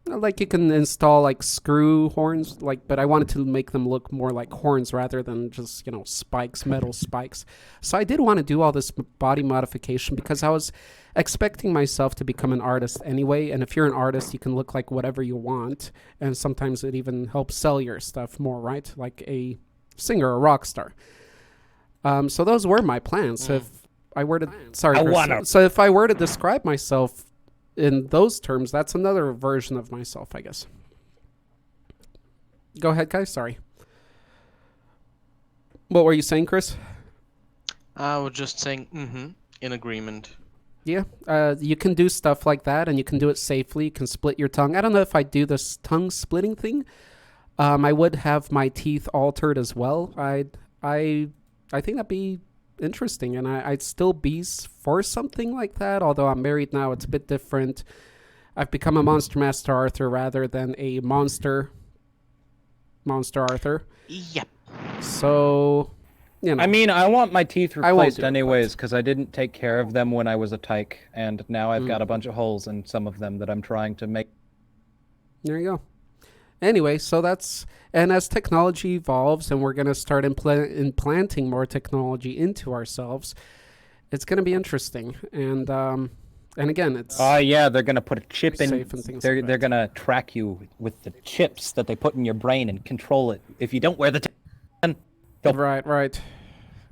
Like you can install like screw horns, like, but I wanted to make them look more like horns rather than just, you know, spikes, metal spikes. So I did want to do all this body modification because I was expecting myself to become an artist anyway. And if you're an artist, you can look like whatever you want. And sometimes it even helps sell your stuff more, right? Like a singer, a rock star. So those were my plans. If I were to, sorry, Chris. So if I were to describe myself in those terms, that's another version of myself, I guess. Go ahead, guys. Sorry. What were you saying, Chris?
I was just saying, in agreement.
Yeah, you can do stuff like that, and you can do it safely. You can split your tongue. I don't know if I do this tongue splitting thing. I would have my teeth altered as well. I think that'd be interesting, and I'd still be for something like that. Although I'm married now, it's a bit different. I've become a Monster Master Arthur rather than a Monster Arthur.
Yep.
So, you know.
I mean, I want my teeth replaced
do it,
anyways because I didn't take care of them when I was a tyke, and now I've got a bunch of holes in some of them that I'm trying to make.
There you go. Anyway, so that's, and as technology evolves and we're going to start implanting more technology into ourselves, it's going to be interesting. And again, it's
yeah, they're going to put a chip in.
safe and things
They're
like that.
going to track you with the chips that they put in your brain and control it. If you don't wear the
Right.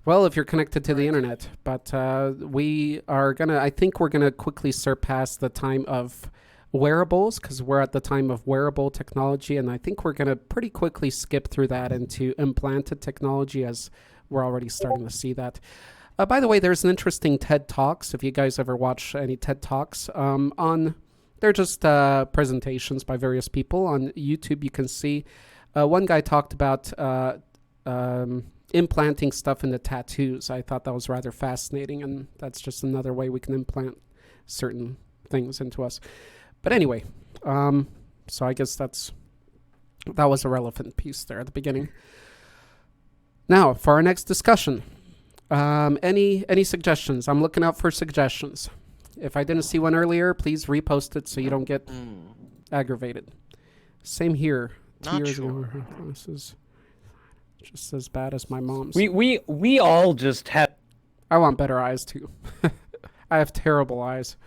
Well, if you're connected to the internet, but we are gonna. I think we're gonna quickly surpass the time of wearables because we're at the time of wearable technology, and I think we're gonna pretty quickly skip through that into implanted technology as we're already starting to see that. By the way, there's an interesting TED Talks. If you guys ever watch any TED Talks, they're just presentations by various people on YouTube. You can see one guy talked about implanting stuff into tattoos. I thought that was rather fascinating, and that's just another way we can implant certain things into us. But anyway, so I guess that was a relevant piece there at the beginning. Now, for our next discussion, any suggestions? I'm looking out for suggestions. If I didn't see one earlier, please repost it so you don't get aggravated. Same here.
Not sure.
This is just as bad as my mom's.
We all just have.
I want better eyes too. I have terrible eyes.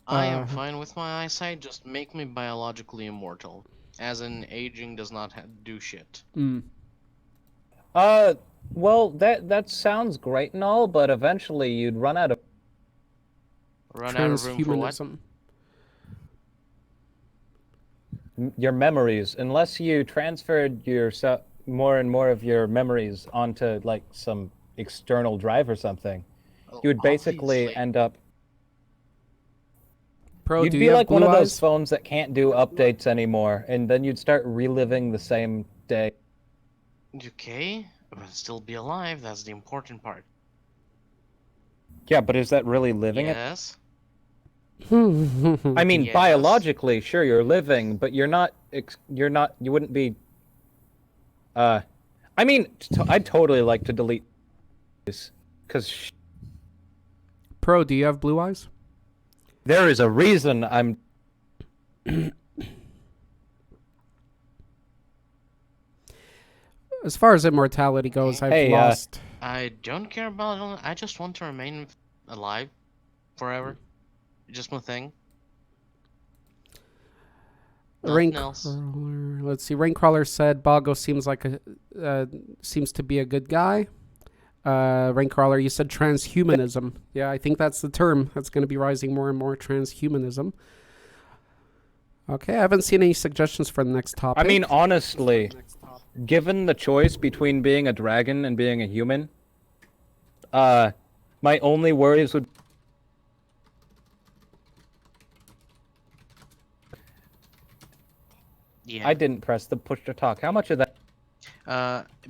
I am fine with my eyesight. Just make me biologically immortal, as in aging does not do shit.
Well, that sounds great and all, but eventually you'd run out of
Run out of room for what?
Transhumanism.
your memories unless you transferred more and more of your memories onto like some external drive or something. You would basically
Obviously.
end up.
Pro,
You'd
do
be
you have
like one
blue
of those
eyes?
phones that can't do updates anymore, and then you'd start reliving the same day.
Okay, but still be alive. That's the important part.
Yeah, but is that really living it?
Yes.
I mean,
Yes.
biologically, sure, you're living, but you're not. You wouldn't be. I mean, I'd totally like to delete this because
Pro, do you have blue eyes?
there is a reason I'm.
As far as immortality goes, I've
Hey,
lost.
I don't care about it. I just want to remain alive forever. Just my thing. Nothing else.
Raincrawler. Let's see. Raincrawler said Boggo seems to be a good guy. Raincrawler, you said transhumanism. Yeah, I think that's the term that's going to be rising more and more. Transhumanism. Okay, I haven't seen any suggestions for the next topic.
I mean, honestly, given the choice between being a dragon and being a human, my only worries would.
Yeah.
I didn't press the push to talk. How much of that?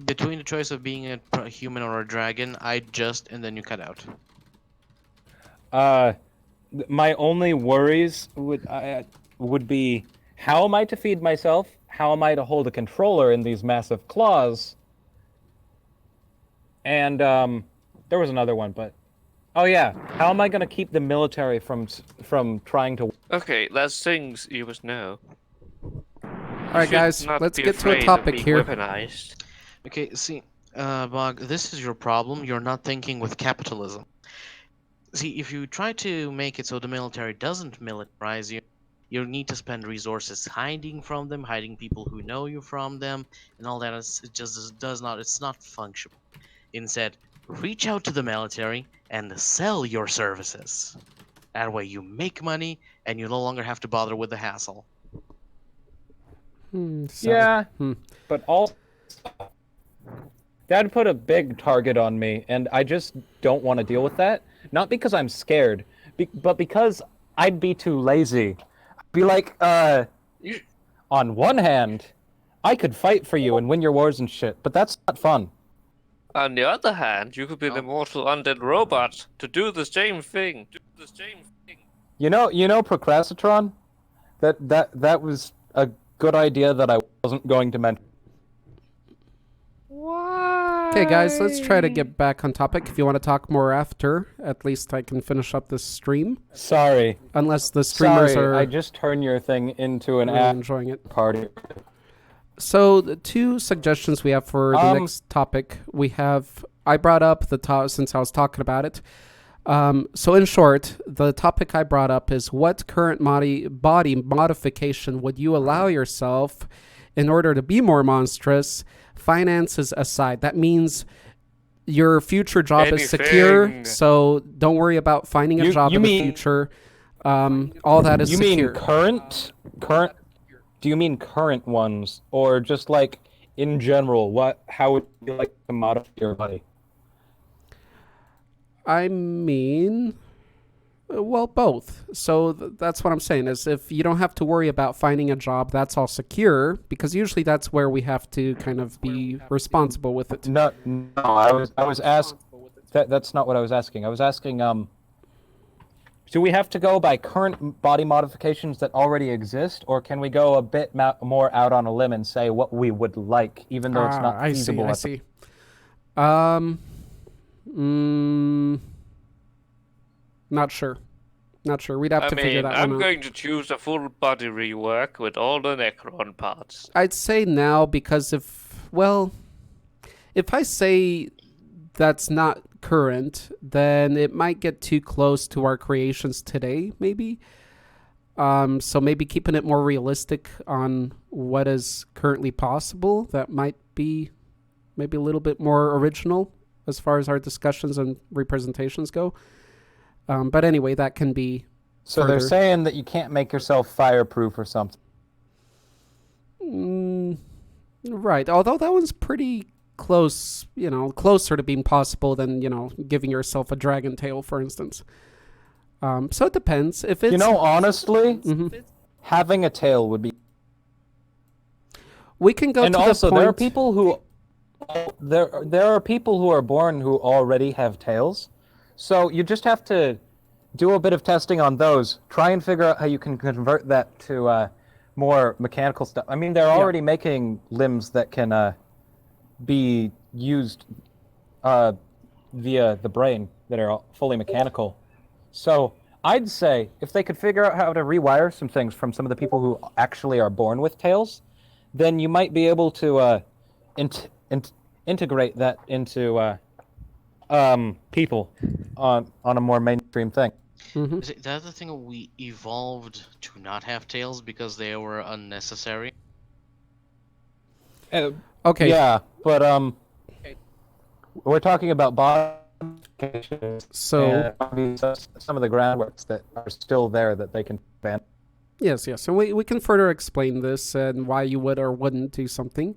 Between the choice of being a human or a dragon, I just and then you cut out.
My only worries would be how am I to feed myself? How am I to hold a controller in these massive claws? And there was another one, but Oh yeah. How am I gonna keep the military from trying to?
Okay, that's things you must know.
All right, guys,
Not
let's
be
get to a
afraid of
topic
being
here.
weaponized.
Okay, see, Bog, this is your problem. You're not thinking with capitalism. See, if you try to make it so the military doesn't militarize you, you need to spend resources hiding from them, hiding people who know you from them, and all that. It just does not. It's not functional. Instead, reach out to the military and sell your services. That way, you make money, and you no longer have to bother with the hassle.
Yeah, but also that'd put a big target on me, and I just don't want to deal with that. Not because I'm scared, but because I'd be too lazy. I'd be like, on one hand, I could fight for you and win your wars and shit, but that's not fun.
On the other hand, you could be an immortal undead robot to do the same thing.
You know, Procrastitron? That was a good idea that I wasn't going to mention.
Why?
Okay, guys, let's try to get back on topic. If you want to talk more after, at least I can finish up this stream.
Sorry.
Unless the streamers are
I just turned your thing into an
really
app
enjoying it.
party.
So the two suggestions we have for the next topic, I brought up the top since I was talking about it. So in short, the topic I brought up is what current body modification would you allow yourself in order to be more monstrous, finances aside. That means your future job is secure, so don't worry about finding a job in the future. All that is secure.
You mean current? Do you mean current ones, or just like in general? How would you like to modify your body?
I mean, well, both. So that's what I'm saying, is if you don't have to worry about finding a job that's all secure, because usually that's where we have to kind of be responsible with it.
No, I was asked. That's not what I was asking. I was asking, do we have to go by current body modifications that already exist, or can we go a bit more out on a limb and say what we would like, even though it's not feasible?
I see. Not sure. We'd have to figure that one out.
I'm going to choose a full body rework with all the Necron parts.
I'd say now, because if I say that's not current, then it might get too close to our creations today, maybe. So maybe keeping it more realistic on what is currently possible, that might be maybe a little bit more original as far as our discussions and representations go. But anyway, that can be
So
further.
they're saying that you can't make yourself fireproof or something.
Right. Although that one's pretty close, closer to being possible than, giving yourself a dragon tail, for instance. So it depends. If it's...
honestly, having a tail would be...
We can go to the point... And also,
there are people who... There are people who are born who already have tails. So you just have to do a bit of testing on those. Try and figure out how you can convert that to more mechanical stuff. I mean, they're already making limbs that can be used via the brain that are fully mechanical. So I'd say if they could figure out how to rewire some things from some of the people who actually are born with tails, then you might be able to integrate that into people on a more mainstream thing.
The other thing, we evolved to not have tails because they were unnecessary.
Okay.
Yeah, but we're talking about body.
So
some of the groundworks that are still there that they can ban.
Yes. So we can further explain this and why you would or wouldn't do something.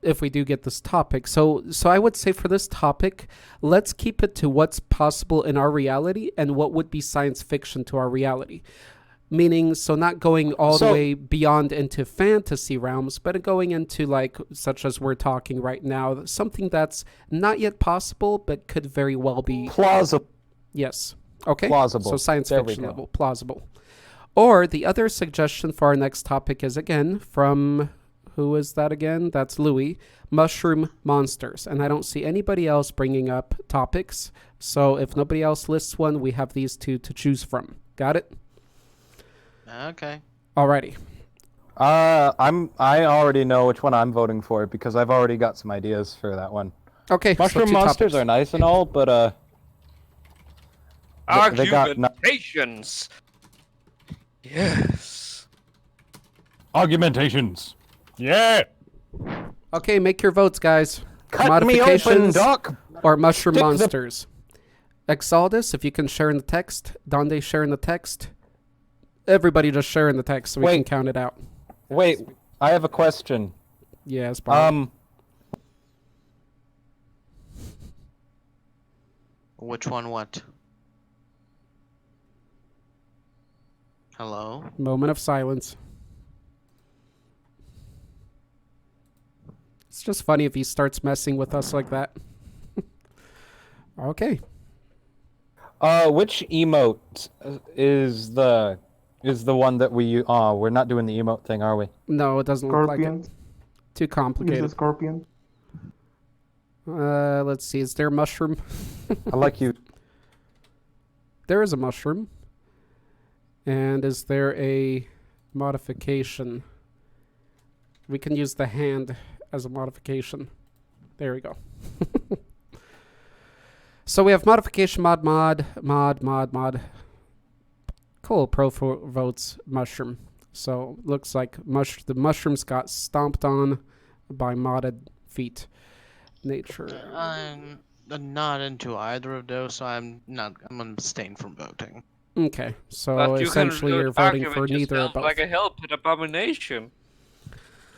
If we do get this topic. So I would say for this topic, let's keep it to what's possible in our reality and what would be science fiction to our reality. Meaning, so not going all the way beyond into fantasy realms, but going into such as we're talking right now, something that's not yet possible, but could very well be...
Plausible.
Yes. Okay.
Plausible.
So science fiction level, plausible. Or the other suggestion for our next topic is, again, from... Who is that again? That's Louis. Mushroom monsters. And I don't see anybody else bringing up topics. So if nobody else lists one, we have these two to choose from. Got it?
Okay.
Alrighty.
I already know which one I'm voting for because I've already got some ideas for that one.
Okay.
Mushroom monsters are nice and all, but they got
Argumentations. Yes.
argumentations. Yeah.
Okay, make your votes, guys.
Cut me open, Doc.
Or mushroom
Stick the-
monsters. Exaldus, if you can share in the text. Donde, share in the text. Everybody just share in the text so we can count it out.
Wait, I have a question.
Yes, Bob.
Which one? What? Hello.
Moment of silence. It's just funny if he starts messing with us like that. Okay.
Which emote is the one that we're not doing the emote thing, are we?
No, it doesn't look like
Scorpion.
it. Too
Use
complicated.
the scorpion.
Let's see. Is there a mushroom?
I like you.
There is a mushroom. And is there a modification? We can use the hand as a modification. There we go. So we have modification mod. Cool. Pro votes mushroom. So looks like the mushrooms got stomped on by modded feet. Nature.
I'm not into either of those, so I'm abstain from voting.
Okay, so
But
essentially
you can
you're voting for
argument
neither or
yourself
both.
like a hell pit abomination.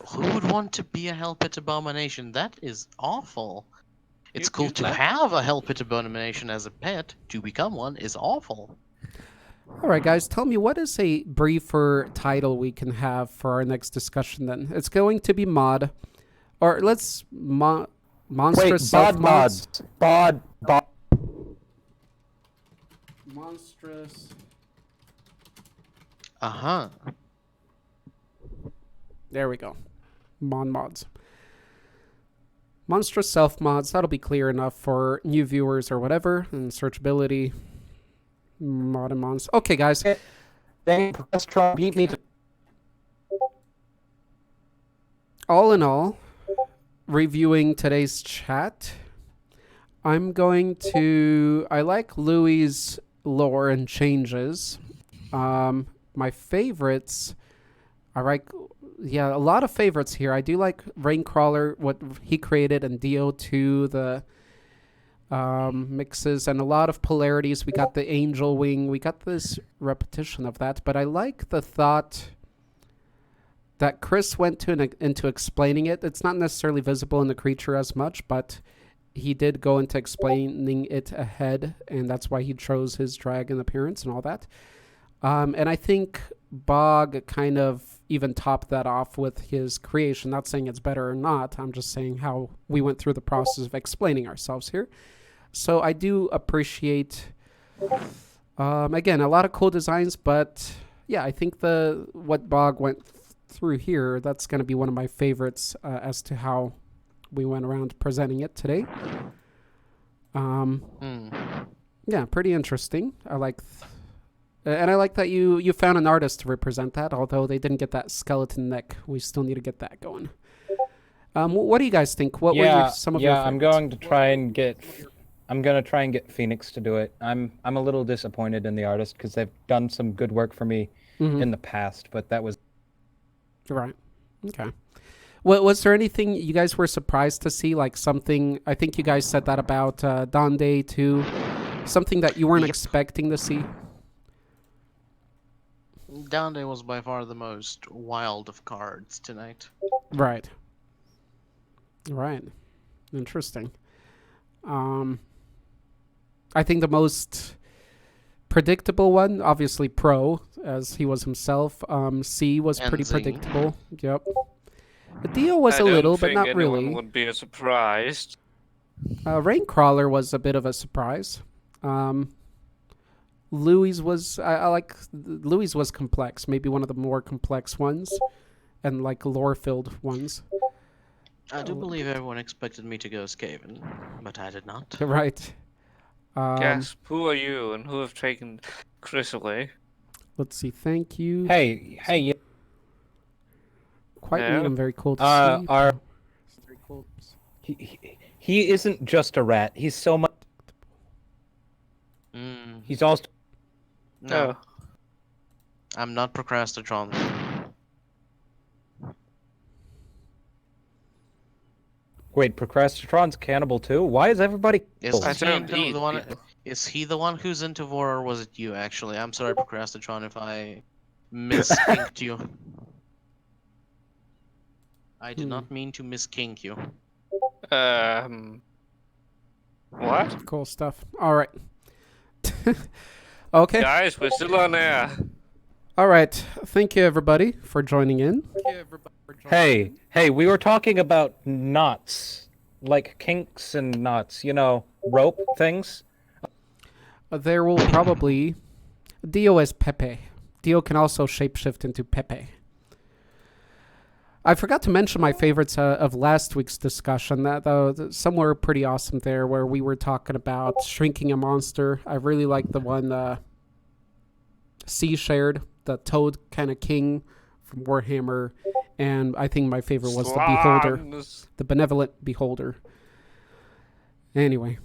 Who would want to be a Hell Pit Abomination? That is awful. It's cool
you'd
to
like-
have a Hell Pit Abomination as a pet. To become one is awful.
All right, guys, tell me, what is a briefer title we can have for our next discussion then? It's going to be mod, or let's monstrous self mods.
Bod.
Monstrous.
Uh-huh.
There we go. Mods. Monstrous self mods. That'll be clear enough for new viewers or whatever. And searchability. Mod and mons. Okay, guys.
Dang, Professor Trump beat me.
All in all, reviewing today's chat, I'm going to... I like Louis' lore and changes. My favorites... I like... Yeah, a lot of favorites here. I do like Raincrawler, what he created, and Dio2, the mixes, and a lot of polarities. We got the Angel Wing. We got this repetition of that. But I like the thought that Chris went to into explaining it. It's not necessarily visible in the creature as much, but he did go into explaining it ahead, and that's why he chose his dragon appearance and all that. And I think Bog kind of even topped that off with his creation. Not saying it's better or not. I'm just saying how we went through the process of explaining ourselves here. So I do appreciate, again, a lot of cool designs, but yeah, I think what Bog went through here, that's going to be one of my favorites as to how we went around presenting it today. Yeah, pretty interesting. I like... and I like that you found an artist to represent that, although they didn't get that skeleton neck. We still need to get that going. What do you guys think? What were some of your favorites?
I'm going to try and get Phoenix to do it. I'm a little disappointed in the artist because they've done some good work for me in the past, but that was...
Right. Okay. Was there anything you guys were surprised to see? Like something... I think you guys said that about Donde too. Something that you weren't expecting to see?
Donde was by far the most wild of cards tonight.
Right. Right. Interesting. I think the most predictable one, obviously Pro, as he was himself. C was pretty
Zing.
predictable. Yep. Dio was a little, but not really.
Anyone would be surprised.
Raincrawler was a bit of a surprise. Louis was... I like... Louis was complex. Maybe one of the more complex ones. and like lore-filled ones.
I do believe everyone expected me to go Skaven, but I did not.
Right.
Gasp, who are you and who have taken Chris away?
Let's see. Thank you.
Hey,
Quite
Yeah.
neat. I'm very cool to see. It's very cool.
he isn't just a rat. He's so much. He's also.
No,
Oh.
I'm not procrastinatron.
Wait, Procrastitron's cannibal too? Why is everybody?
Is
I
he
don't
the
eat
one?
people.
Is he the one who's into war, or was it you? Actually, I'm sorry, procrastinatron, if I miskinked you. I did not mean to miskink you.
What?
Cool stuff. All right. Okay.
Guys, we're still on air.
All right. Thank you, everybody, for joining in.
Hey, we were talking about knots, like kinks and knots. You know, rope things.
There will probably... Dio is Pepe. Dio can also shapeshift into Pepe. I forgot to mention my favorites of last week's discussion. That some were pretty awesome there, where we were talking about shrinking a monster. I really like the one C shared, the toad kind of king from Warhammer, and I think my favorite was the Beholder,
Slans.
the benevolent Beholder. Anyway,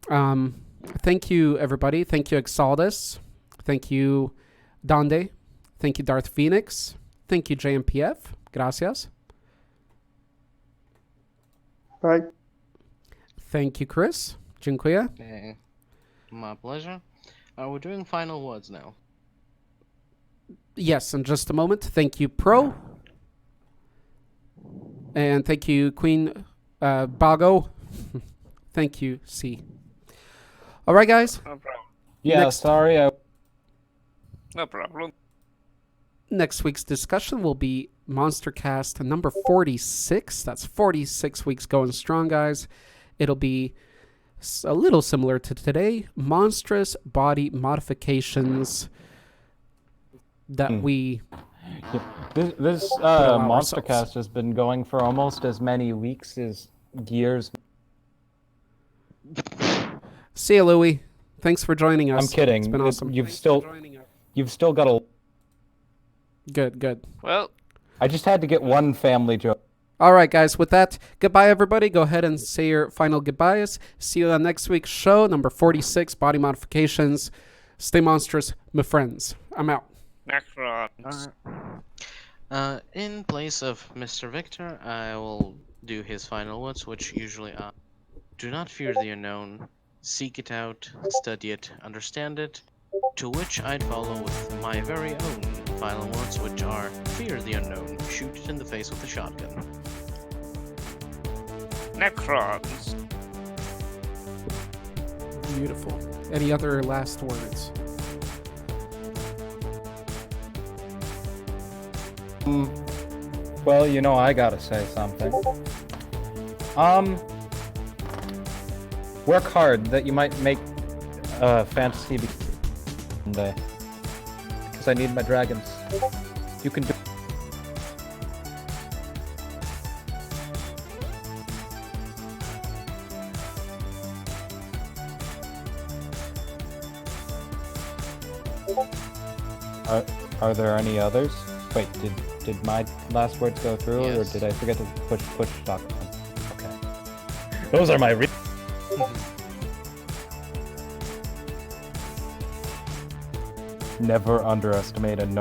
thank you everybody. Thank you Exaldus. Thank you Donde. Thank you Darth Phoenix. Thank you JMPF. Gracias.
Bye.
Thank you, Chris. Dziękuję.
Okay. My pleasure. Are we doing final words now?
Yes, in just a moment. Thank you, Pro. And thank you, Queen Bago. Thank you, C. All right, guys.
No problem.
Yeah,
Next.
sorry.
No problem.
Next week's discussion will be Monstercast number 46. That's 46 weeks going strong, guys. It'll be a little similar to today. Monstrous body modifications that we...
This
ourselves.
Monstercast has been going for almost as many weeks as years.
See you, Louie. Thanks for joining us.
I'm kidding.
It's been awesome.
You've still got a.
Good.
Well,
I just had to get one family joke.
All right, guys. With that, goodbye, everybody. Go ahead and say your final goodbyes. See you on next week's show, number 46, Body Modifications. Stay monstrous, my friends. I'm out.
Necrons.
In place of Mr. Victor, I will do his final words, which usually are: do not fear the unknown, seek it out, study it, understand it. To which I'd follow with my very own final words, which are: fear the unknown, shoot it in the face with a shotgun.
Necrons.
Beautiful. Any other last words?
Well, you know, I gotta say something. Work hard that you might make fantasy someday. Because I need my dragons. You can do. Are there any others? Wait, did my last words go through,
Yes.
or did I forget to push stop? Okay. Those are my Never underestimate a no.